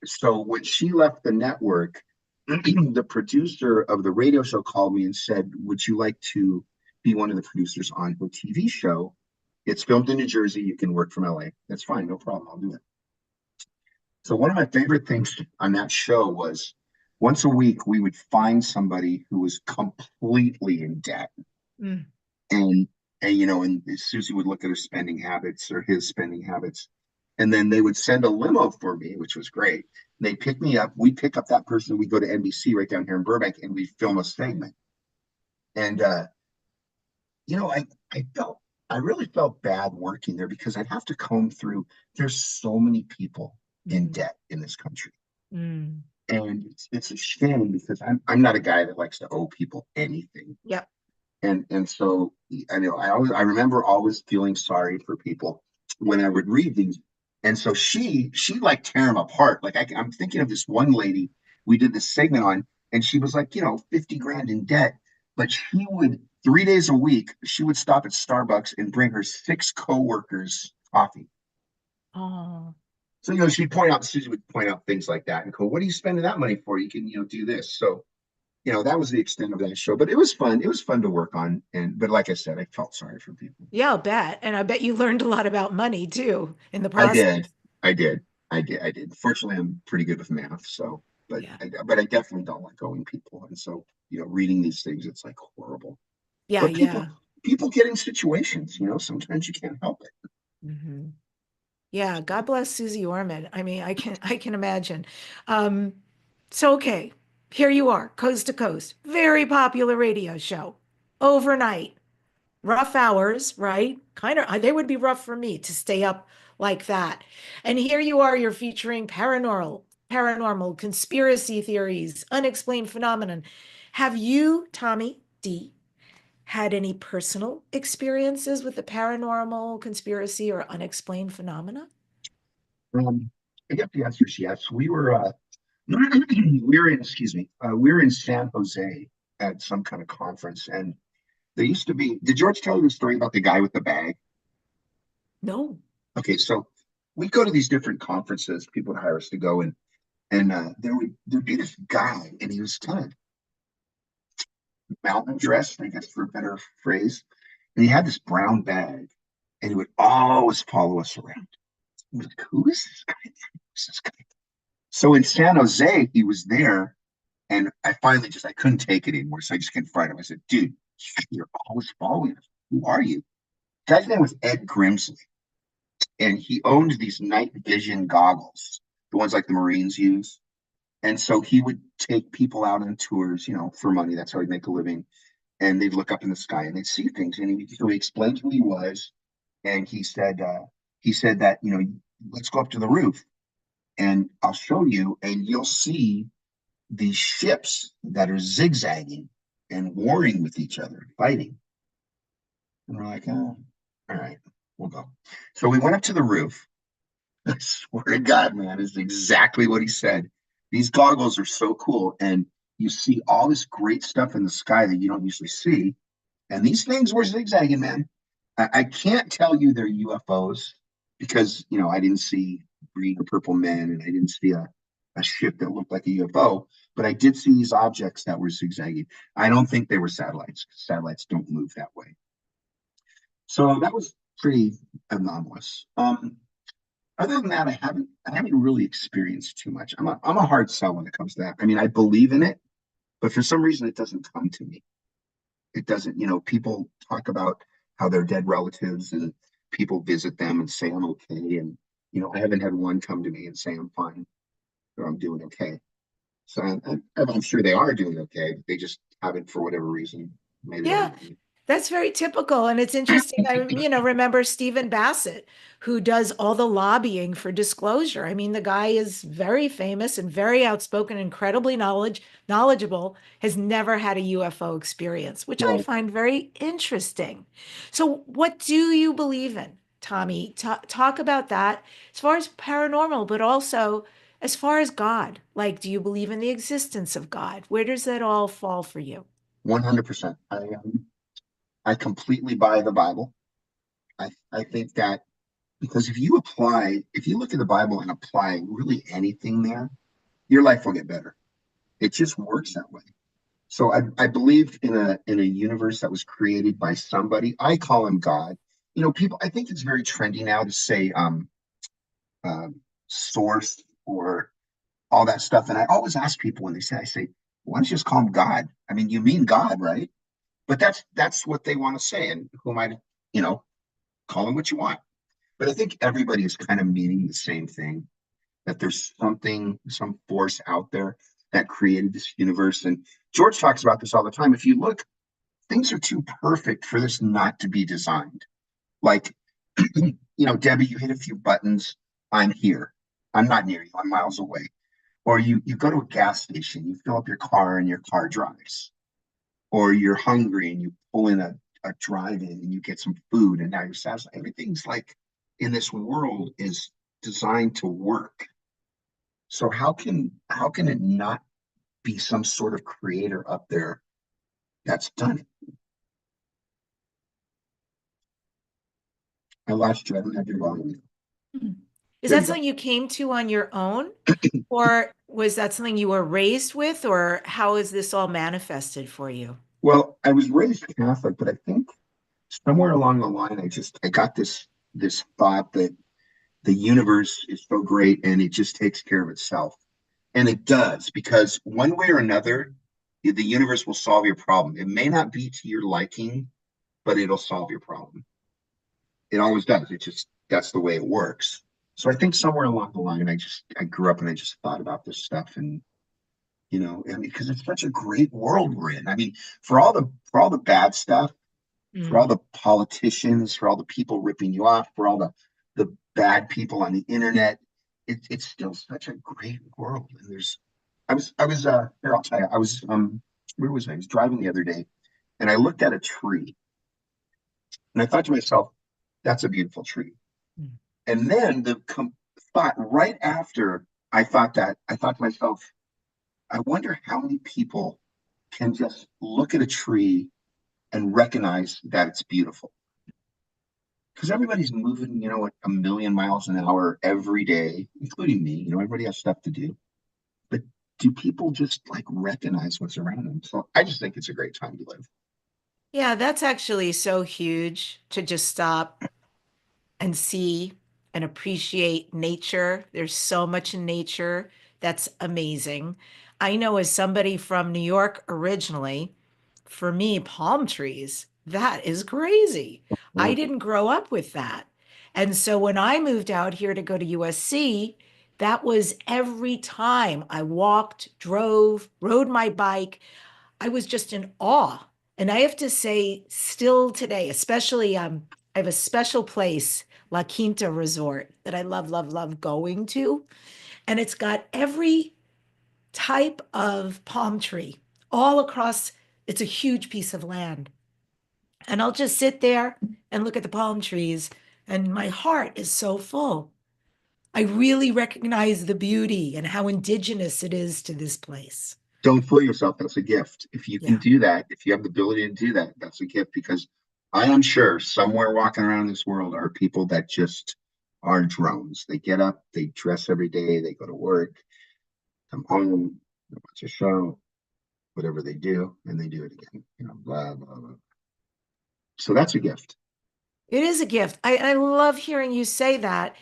So when she left the network, the producer of the radio show called me and said, would you like to be one of the producers on her TV show? It's filmed in New Jersey. You can work from LA. That's fine. No problem. I'll do it. So one of my favorite things on that show was once a week, we would find somebody who was completely in debt.
Mm.
And, and Susie would look at her spending habits or his spending habits. And then they would send a limo for me, which was great. They pick me up. We pick up that person. We go to NBC right down here in Burbank and we film a segment. And, I really felt bad working there because I'd have to comb through. There's so many people in debt in this country.
Mm.
And it's a shame because I'm not a guy that likes to owe people anything.
Yep.
And so I remember always feeling sorry for people when I would read these. And so she like tear them apart. Like I'm thinking of this one lady we did this segment on, and she was like, 50 grand in debt, but she would 3 days a week, she would stop at Starbucks and bring her 6 coworkers coffee.
Oh.
So, Susie would point out things like that and go, what are you spending that money for? You can, do this. So, that was the extent of that show. But it was fun. It was fun to work on. But like I said, I felt sorry for people.
Yeah, I'll bet. And I bet you learned a lot about money too in the
I
process.
did. I did. I did. Fortunately, I'm pretty good with math. So, but
Yeah.
but I definitely don't like owing people. And so, reading these things, it's like horrible.
Yeah,
But
yeah.
people get in situations, sometimes you can't help it.
Hmm. Yeah, God bless Susie Orman. I mean, I can imagine. Um, so okay, here you are, coast to coast, very popular radio show, overnight, rough hours, right? Kind of, they would be rough for me to stay up like that. And here you are, you're featuring paranormal, conspiracy theories, unexplained phenomenon. Have you, Tommy D, had any personal experiences with the paranormal, conspiracy, or unexplained phenomena?
Um, I guess the answer is yes. We were we were in, excuse me, we were in San Jose at some kind of conference, and there used to be. Did George tell you the story about the guy with the bag?
No.
Okay, so we go to these different conferences. People would hire us to go, and there'd be this guy, and he was kind of mountain dressed, I guess for a better phrase, and he had this brown bag, and he would always follow us around. I was like, who is this guy? Who's this guy? So in San Jose, he was there, and I couldn't take it anymore. So I just confronted him. I said, dude, you're always following us. Who are you? The guy's name was Ed Grimsley, and he owned these night vision goggles, the ones like the Marines use. And so he would take people out on tours, for money. That's how he'd make a living. And they'd look up in the sky and they'd see things. And so he explained who he was. And he said that, let's go up to the roof and I'll show you, and you'll see these ships that are zigzagging and warring with each other, fighting. And we're like, oh, all right, we'll go. So we went up to the roof. I swear to God, man, is exactly what he said. These goggles are so cool. And you see all this great stuff in the sky that you don't usually see. And these things were zigzagging, man. I can't tell you they're UFOs because, I didn't see green or purple men and I didn't see a ship that looked like a UFO, but I did see these objects that were zigzagging. I don't think they were satellites. Satellites don't move that way. So that was pretty anomalous. Other than that, I haven't really experienced too much. I'm a hard sell when it comes to that. I mean, I believe in it, but for some reason it doesn't come to me. It doesn't, people talk about how they're dead relatives and people visit them and say I'm okay. And, I haven't had one come to me and say I'm fine or I'm doing okay. So I'm sure they are doing okay. They just haven't, for whatever reason, made it
Yeah,
over to me.
that's very typical. And it's interesting. Remember Stephen Bassett, who does all the lobbying for disclosure. I mean, the guy is very famous and very outspoken, incredibly knowledgeable, has never had a UFO experience, which I
Well,
find very interesting. So, what do you believe in, Tommy? Talk about that as far as paranormal, but also as far as God. Like, do you believe in the existence of God? Where does that all fall for you?
100%. I completely buy the Bible. I think that because if you look at the Bible and apply really anything there, your life will get better. It just works that way. So I believe in a universe that was created by somebody. I call him God. People. I think it's very trendy now to say uh, source or all that stuff. And I always ask people when they say, I say, why don't you just call him God? I mean, you mean God, right? But that's what they want to say. And who am I to, call him what you want? But I think everybody is kind of meaning the same thing. That there's some force out there that created this universe. And George talks about this all the time. If you look, things are too perfect for this not to be designed. Like, Debbi, you hit a few buttons. I'm here. I'm not near you. I'm miles away. Or you go to a gas station, you fill up your car and your car drives. Or you're hungry and you pull in a drive-in and you get some food and now you're satisfied. Everything's like in this world is designed to work. So how can it not be some sort of creator up there that's done it? I lost you. I don't have your volume.
Mhm. Is
There
that
you go.
something you came to on your own, or Was that something you were raised with, or how is this all manifested for you?
Well, I was raised Catholic, but I think somewhere along the line, I got this thought that the universe is so great and it just takes care of itself. And it does, because one way or another, the universe will solve your problem. It may not be to your liking, but it'll solve your problem. It always does. It just, that's the way it works. So I think somewhere along the line, I grew up and I just thought about this stuff. And I mean, because it's such a great world we're in. I mean, for all the bad stuff, for all
Mm.
the politicians, for all the people ripping you off, for all the bad people on the internet, it's still such a great world. And here, I'll tell you, where was I? I was driving the other day and I looked at a tree and I thought to myself, that's a beautiful tree.
Mm.
And then thought right after I thought that, I thought to myself, I wonder how many people can just look at a tree and recognize that it's beautiful. Because everybody's moving, at a million miles an hour every day, including me. Everybody has stuff to do. But do people just like recognize what's around them? So I just think it's a great time to live.
Yeah, that's actually so huge to just stop and see and appreciate nature. There's so much in nature that's amazing. I know as somebody from New York originally, for me, palm trees, that is crazy. I
Well,
didn't grow up with that. And so when I moved out here to go to USC, that was every time I walked, drove, rode my bike. I was just in awe. And I have to say, still today, especially I have a special place, La Quinta Resort, that I love, love, love going to. And it's got every type of palm tree all across. It's a huge piece of land. And I'll just sit there and look at the palm trees, and my heart is so full. I really recognize the beauty and how indigenous it is to this place.
don't fool yourself. That's a gift. If you can
Yeah.
do that, if you have the ability to do that, that's a gift. Because I am sure somewhere walking around this world are people that just are drones. They get up, they dress every day, they go to work, come home, they watch a show, whatever they do, and they do it again. Blah, blah, blah. So that's a gift.
It is a gift. I love hearing you say that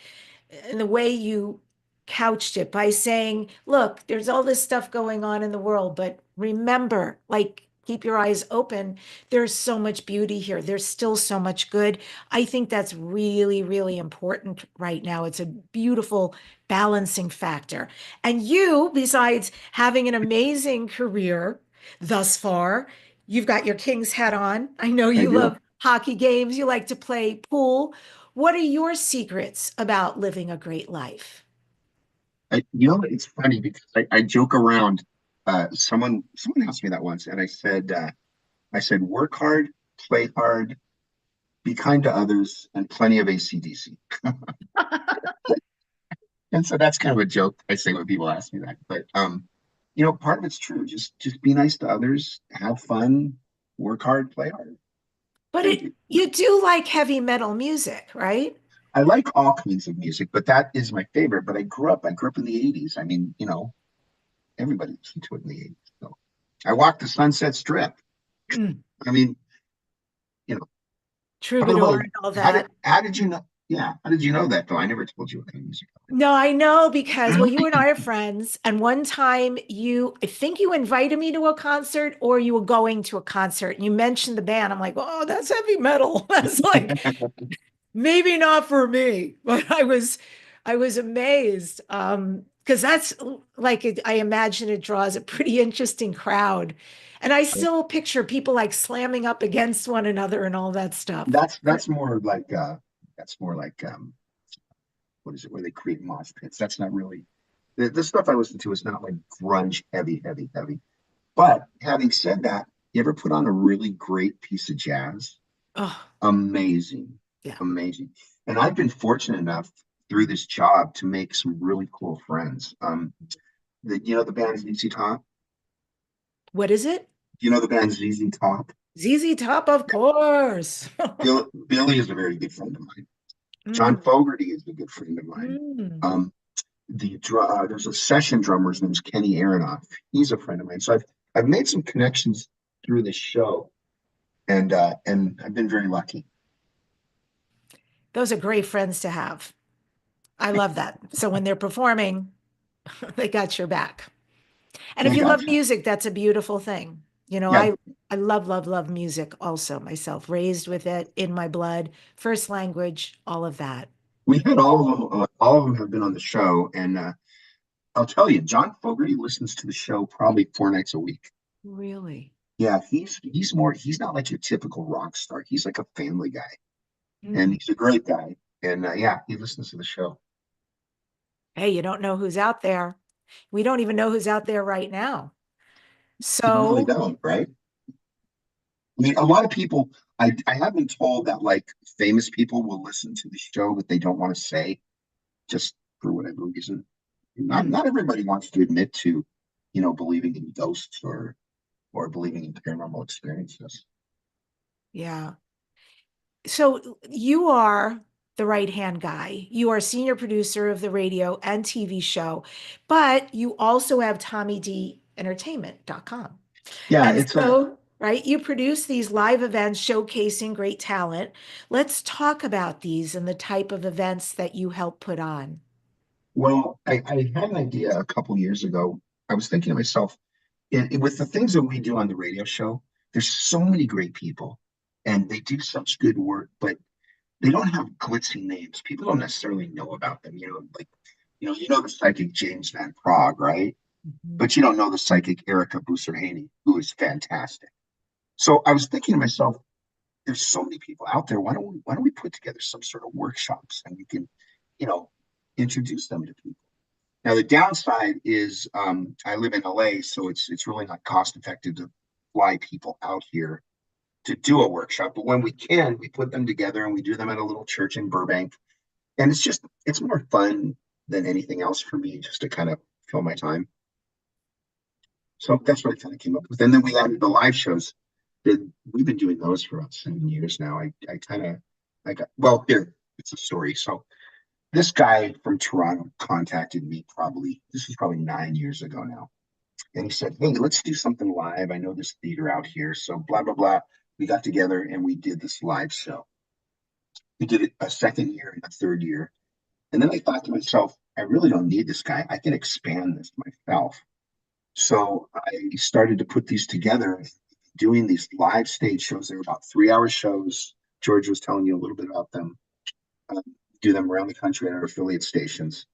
and the way you couched it by saying, look, there's all this stuff going on in the world, but remember, like, keep your eyes open. There's so much beauty here. There's still so much good. I think that's really, really important right now. It's a beautiful balancing factor. And you, besides having an amazing career thus far, you've got your King's hat on. I know
I
you
do.
love hockey games. You like to play pool. What are your secrets about living a great life?
It's funny because I joke around. Someone asked me that once, and I said, work hard, play hard, be kind to others, and plenty of ACDC. And so that's kind of a joke I say when people ask me that. But part of it's true. Just be nice to others, have fun, work hard, play hard.
But
And
you do like heavy metal music, right?
I like all kinds of music, but that is my favorite. But I grew up in the 80s. I mean, everybody listened to it in the 80s. So I walked the Sunset Strip.
Mm.
I mean, you know, by the
Troubadour
way,
and all
how did
that.
how did you know? Yeah, how did you know that though? I never told you what kind of music
No, I know because,
I
well,
like.
you and I are friends. And one time I think you invited me to a concert or you were going to a concert and you mentioned the band. I'm like, oh, that's heavy metal. That's like, maybe not for me, but I was amazed. Because that's like I imagine it draws a pretty interesting crowd. And I still picture people like slamming up against one another and all that stuff.
That's more like what is it where they create mosh pits? That's not really the stuff I listen to is not like grunge heavy, heavy, heavy. But having said that, you ever put on a really great piece of jazz?
Oh,
Amazing,
yeah.
amazing. And I've been fortunate enough through this job to make some really cool friends. The band ZZ Top.
What is it?
Do you know the band ZZ Top?
ZZ Top, of course.
Billy is a very good friend of mine. John
Mm,
Fogerty is a good friend of mine.
mm.
Um, there's a session drummer. His name's Kenny Aronoff. He's a friend of mine. So I've made some connections through this show, and I've been very lucky.
Those are great friends to have. I love that. So when they're performing, they got your back. And if
I
you love
gotcha.
music, that's a beautiful thing. You know,
Yeah,
I love, love, love music also myself, raised with it in my blood, first language, all of that.
we had all of them. All of them have been on the show, and I'll tell you, John Fogerty listens to the show probably 4 nights a week.
Really?
Yeah, he's more. He's not like your typical rock star. He's like a family guy, and
Mm.
he's a great guy. And yeah, he listens to the show.
Hey, you don't know who's out there. We don't even know who's out there right now.
You really
So,
don't, right? I mean, a lot of people. I have been told that like famous people will listen to the show, but they don't want to say just for whatever reason. Not everybody wants to admit to, believing in ghosts or believing in paranormal experiences.
yeah. So you are the right-hand guy. You are senior producer of the radio and TV show, but you also have TommyDEntertainment.com.
Yeah,
And so, right, you produce these live events showcasing great talent. Let's talk about these and the type of events that you help put on.
well, I had an idea a couple years ago. I was thinking to myself, with the things that we do on the radio show, there's so many great people and they do such good work, but they don't have glitzy names. People don't necessarily know about them. Like, the psychic James Van Prague, right?
Mhm.
But you don't know the psychic Erica Busserhaney, who is fantastic. So I was thinking to myself, there's so many people out there. Why don't we put together some sort of workshops and we can, you know, introduce them to people. Now the downside is I live in LA, so it's really not cost effective to fly people out here to do a workshop. But when we can, we put them together and we do them at a little church in Burbank. And it's more fun than anything else for me just to kind of fill my time. So that's what I kind of came up with. And then we added the live shows. We've been doing those for about 7 years now. I kind of I got well here. It's a story. So this guy from Toronto contacted me this was probably 9 years ago now. And he said, hey, let's do something live. I know this theater out here. So blah, blah, blah. We got together and we did this live show. We did it a second year and a third year. And then I thought to myself, I really don't need this guy. I can expand this myself. So I started to put these together, doing these live stage shows. They're about 3 hour shows. George was telling you a little bit about them. Um, do them around the country at our affiliate stations.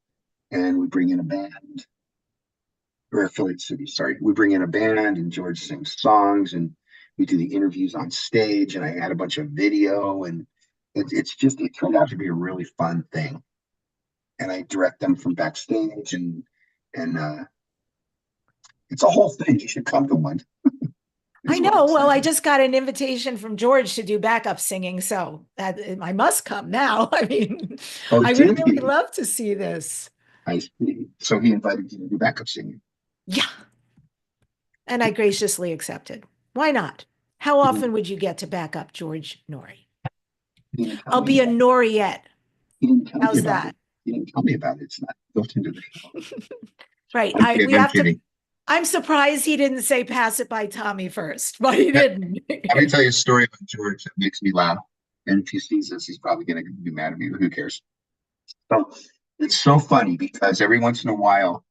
And we bring in a band, or affiliate cities, sorry. We bring in a band and George sings songs and we do the interviews on stage. And I add a bunch of video. And it turned out to be a really fun thing. And I direct them from backstage and it's a whole thing. You should come to one.
I
Is what I'm
know. Well, I
saying.
just got an invitation from George to do backup singing, so that I must come now. I mean,
Oh,
I would
did
really
he?
love to see this.
I see. So he invited you to do backup singing.
Yeah. And I graciously accepted. Why not? How
He didn't,
often would you get to back up George Noory?
he didn't tell
I'll
me
be a
about it.
Noriette.
He didn't tell me
How's
about it.
that?
He didn't tell me about it. It's not built into the show.
Right.
I'm kidding.
We
I'm
have to.
kidding.
I'm surprised he didn't say pass it by Tommy first, but he
Let
didn't.
me tell you a story about George that makes me laugh. And if he sees this, he's probably going to be mad at me, but who cares? So it's so funny because every once in a while,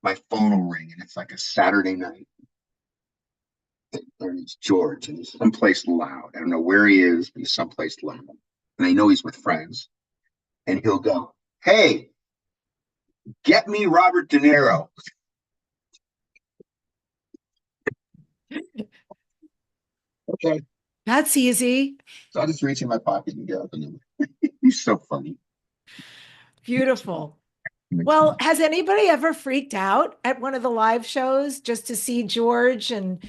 my phone will ring and it's like a Saturday night. And it's George and he's someplace loud. I don't know where he is, but he's someplace loud. And I know he's with friends. And he'll go, hey, get me Robert De Niro. Okay.
That's easy.
So I'll just reach in my pocket and get out the number. He's so funny.
Beautiful.
He makes me
Well,
laugh.
has anybody ever freaked out at one of the live shows just to see George, and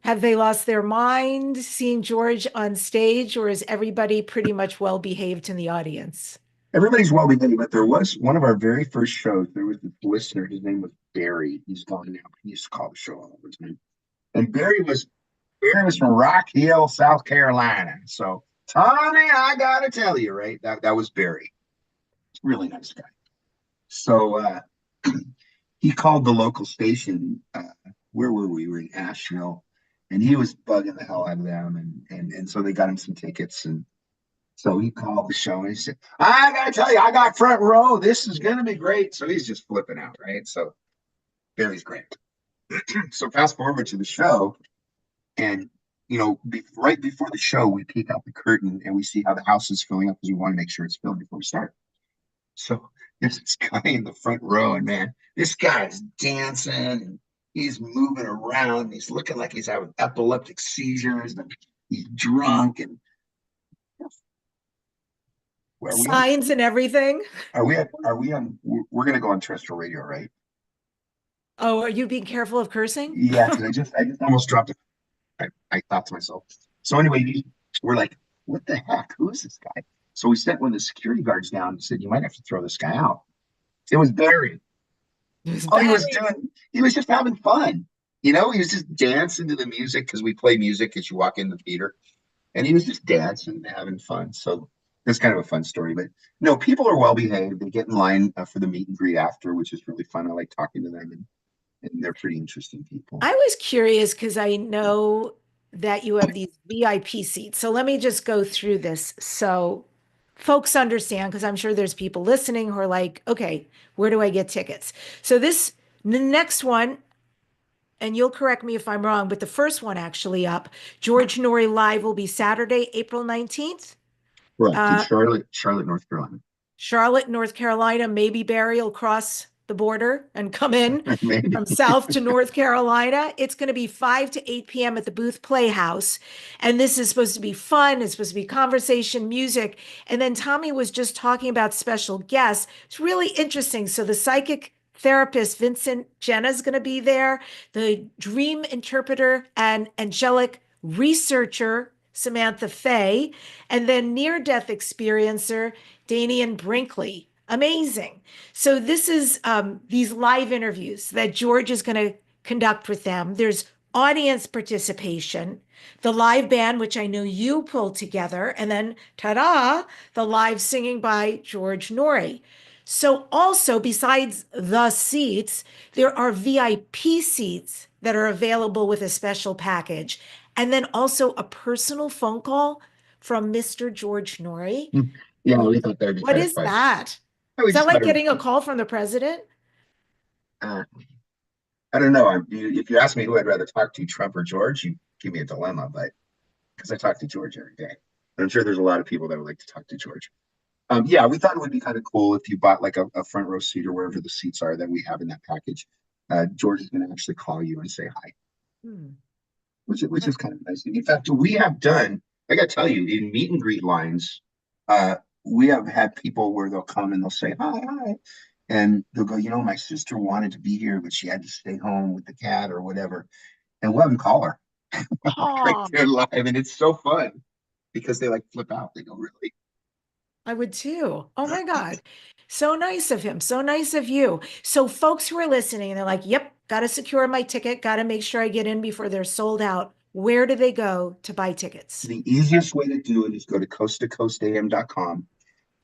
have they lost their mind seeing George on stage, or is everybody pretty much well behaved in the audience?
Everybody's well behaved, but there was one of our very first shows. There was this listener. His name was Barry. He's gone now. He used to call the show all the time. And Barry was from Rock Hill, South Carolina. So Tommy, I gotta tell you, right? That was Barry. Really nice guy. So he called the local station. Where were we? We were in Asheville, and he was bugging the hell out of them, and so they got him some tickets, and so he called the show and he said, "I gotta tell you, I got front row. This is gonna be great." So he's just flipping out, right? So Barry's great. So fast forward to the show, and right before the show, we peek out the curtain and we see how the house is filling up because we want to make sure it's filled before we start. So there's this guy in the front row, and man, this guy's dancing and he's moving around. He's looking like he's having epileptic seizures, and he's drunk. And where are we on?
Signs and everything.
Are we on? We're gonna go on terrestrial radio, right?
Oh, are you being careful of cursing?
Yeah, because I just almost dropped it. I thought to myself. So anyway, we're like, what the heck? Who is this guy? So we sent one of the security guards down and said, you might have to throw this guy out. It was Barry. All he was doing, he was just having fun. He was just dancing to the music because we play music as you walk in the theater. And he was just dancing and having fun. So it's kind of a fun story. But no, people are well behaved. They get in line for the meet and greet after, which is really fun. I like talking to them, and they're pretty interesting people.
I was curious because I know that you have these VIP seats. So let me just go through this so folks understand, because I'm sure there's people listening who are like, okay, where do I get tickets? So the next one, and you'll correct me if I'm wrong, but the first one actually up, George Noory Live, will be Saturday, April 19th.
Right, in Charlotte, North Carolina.
Charlotte, North Carolina. Maybe Barry will cross the border and come in
Maybe.
from South to North Carolina. It's going to be 5 to 8 p.m. at the Booth Playhouse. And this is supposed to be fun. It's supposed to be conversation, music. And then Tommy was just talking about special guests. It's really interesting. So the psychic therapist, Vincent Jenna, is going to be there. The dream interpreter and angelic researcher, Samantha Fay, and then near-death experiencer, Danian Brinkley. Amazing. So this is these live interviews that George is going to conduct with them. There's audience participation, the live band, which I know you pulled together, and then ta-da, the live singing by George Noory. So also, besides the seats, there are VIP seats that are available with a special package. And then also a personal phone call from Mr. George Noory.
Yeah, we thought that'd be
What
kind of
is
fun.
that?
We
Is that
just
like
thought
getting a call from the president?
I don't know. If you ask me who I'd rather talk to, Trump or George, you give me a dilemma, but because I talk to George every day. And I'm sure there's a lot of people that would like to talk to George. Yeah, we thought it would be kind of cool if you bought like a front row seat or wherever the seats are that we have in that package. George is going to actually call you and say hi, which is kind of nice. In fact, we have done, I got to tell you, in meet and greet lines, we have had people where they'll come and they'll say, hi. And they'll go, my sister wanted to be here, but she had to stay home with the cat or whatever. And we'll have them call her right there live. And it's so fun because they like flip out. They go, really?
I would too. Oh my God. So nice of him. So nice of you. So folks who are listening, they're like, yep, got to secure my ticket. Got to make sure I get in before they're sold out. Where do they go to buy tickets?
The easiest way to do it is go to coasttocoastam.com.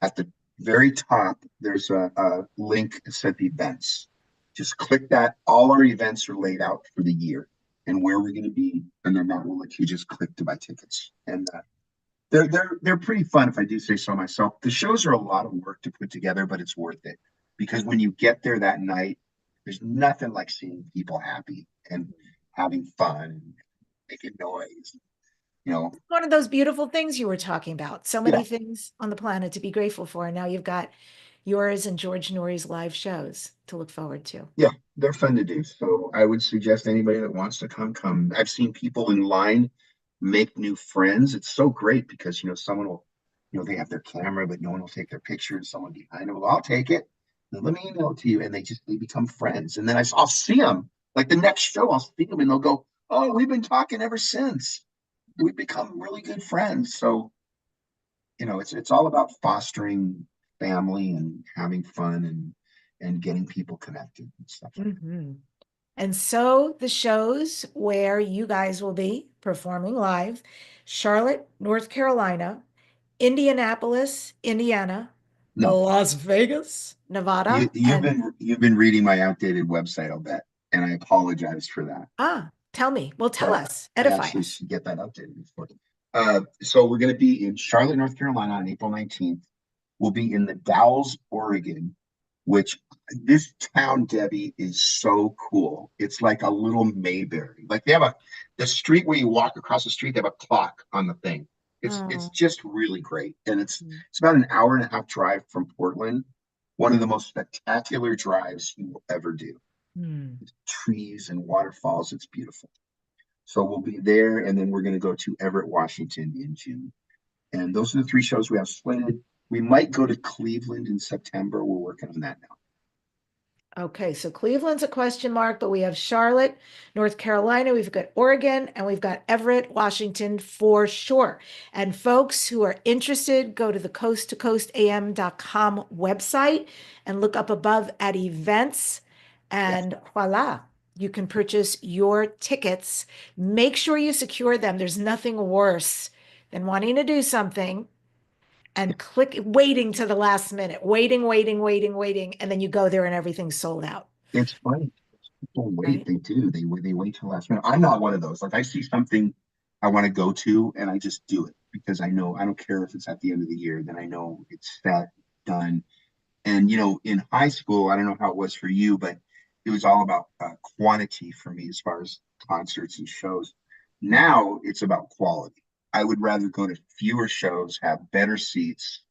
At the very top, there's a link that said events. Just click that. All our events are laid out for the year and where we're going to be. And then that will let you just click to buy tickets. And they're pretty fun, if I do say so myself. The shows are a lot of work to put together, but it's worth it because when you get there that night, there's nothing like seeing people happy and having fun and making noise.
One of those beautiful things you were talking about. So many
Yeah.
things on the planet to be grateful for. And now you've got yours and George Noory's live shows to look forward to.
Yeah, they're fun to do. So I would suggest anybody that wants to come. I've seen people in line make new friends. It's so great because, someone will, they have their camera, but no one will take their picture and someone behind them will, I'll take it. And let me email it to you. And they become friends. And then I'll see them like the next show, I'll see them and they'll go, oh, we've been talking ever since. We've become really good friends. So, it's all about fostering family and having fun and getting people connected and stuff like that.
And so the shows where you guys will be performing live, Charlotte, North Carolina, Indianapolis, Indiana,
No.
Las Vegas, Nevada.
You've been reading my outdated website, I'll bet, and I apologize for that.
Tell me. Well, tell
But
us.
I
Edify
actually
us.
should get that updated before. So we're going to be in Charlotte, North Carolina on April 19th. We'll be in the Dalles, Oregon, which this town, Debbie, is so cool. It's like a little Mayberry. Like they have the street where you walk across the street, they have a clock on the thing. It's
Oh.
just really great. And it's about an hour and a half drive from Portland. One of the most spectacular drives you will ever do.
Hmm.
Trees and waterfalls. It's beautiful. So we'll be there, and then we're going to go to Everett, Washington in June. And those are the 3 shows we have slated. We might go to Cleveland in September. We're working on that now.
Okay, so Cleveland's a question mark, but we have Charlotte, North Carolina, we've got Oregon, and we've got Everett, Washington for sure. And folks who are interested, go to the coasttocoastam.com website and look up above at events, and voila, you can purchase your tickets. Make sure you secure them. There's nothing worse than wanting to do something and waiting to the last minute, waiting, and then you go there and everything's sold out.
It's funny. People wait.
Right?
They do. They wait till last minute. I'm not one of those. Like I see something I want to go to, and I just do it because I know I don't care if it's at the end of the year. Then I know it's set, done. And in high school, I don't know how it was for you, but it was all about quantity for me as far as concerts and shows. Now it's about quality. I would rather go to fewer shows, have better seats,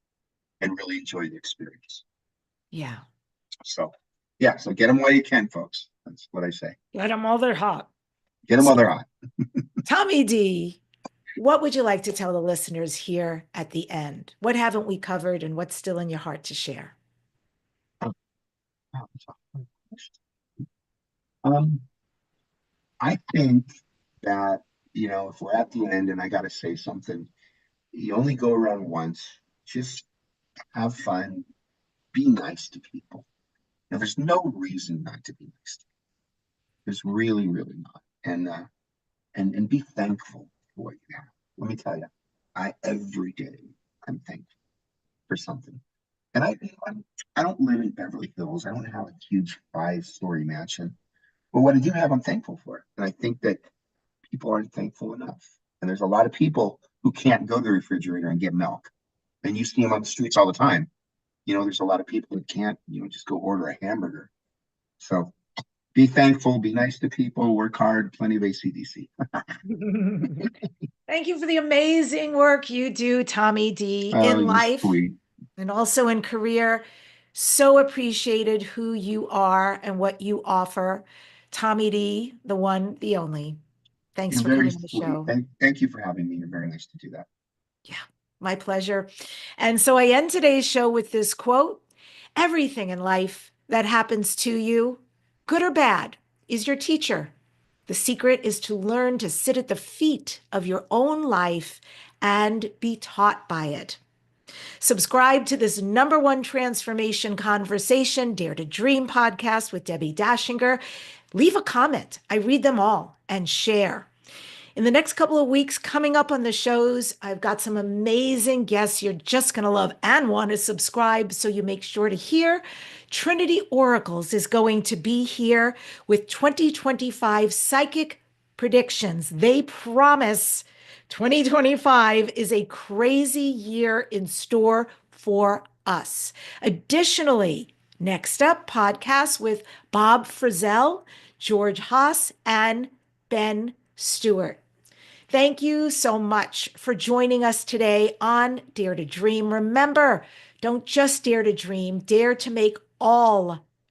and really enjoy the experience.
Yeah.
So, yeah, so get them while you can, folks. That's what I say.
Get them while they're hot.
Get them while they're hot.
Tommy D, what would you like to tell the listeners here at the end? What haven't we covered and what's still in your heart to share?
I think that, if we're at the end and I got to say something, you only go around once. Just have fun. Be nice to people. Now, there's no reason not to be nice to people. There's really, really not. And be thankful for what you have. Let me tell you, every day I'm thankful for something. And I don't live in Beverly Hills. I don't have a huge 5-story mansion. But what I do have, I'm thankful for. And I think that people aren't thankful enough. And there's a lot of people who can't go to the refrigerator and get milk. And you see them on the streets all the time. There's a lot of people that can't, just go order a hamburger. So be thankful, be nice to people, work hard, plenty of AC/DC.
Thank you for the amazing work you do, Tommy D, in life
Sweet.
and also in career. So appreciated who you are and what you offer. Tommy D, the one, the only. Thanks
You're
for
very
coming on the
sweet.
show.
Thank you for having me. You're very nice to do that.
Yeah, my pleasure. And so I end today's show with this quote: everything in life that happens to you, good or bad, is your teacher. The secret is to learn to sit at the feet of your own life and be taught by it. Subscribe to this #1 transformation conversation, Dare to Dream podcast with Debbie Dachinger. Leave a comment. I read them all, and share. In the next couple of weeks, coming up on the shows, I've got some amazing guests you're just going to love and want to subscribe, so you make sure to hear. Trinity Oracles is going to be here with 2025 psychic predictions. They promise 2025 is a crazy year in store for us. Additionally, next up, podcasts with Bob Frizzell, George Haas, and Ben Stewart. Thank you so much for joining us today on Dare to Dream. Remember, don't just dare to dream, dare to make all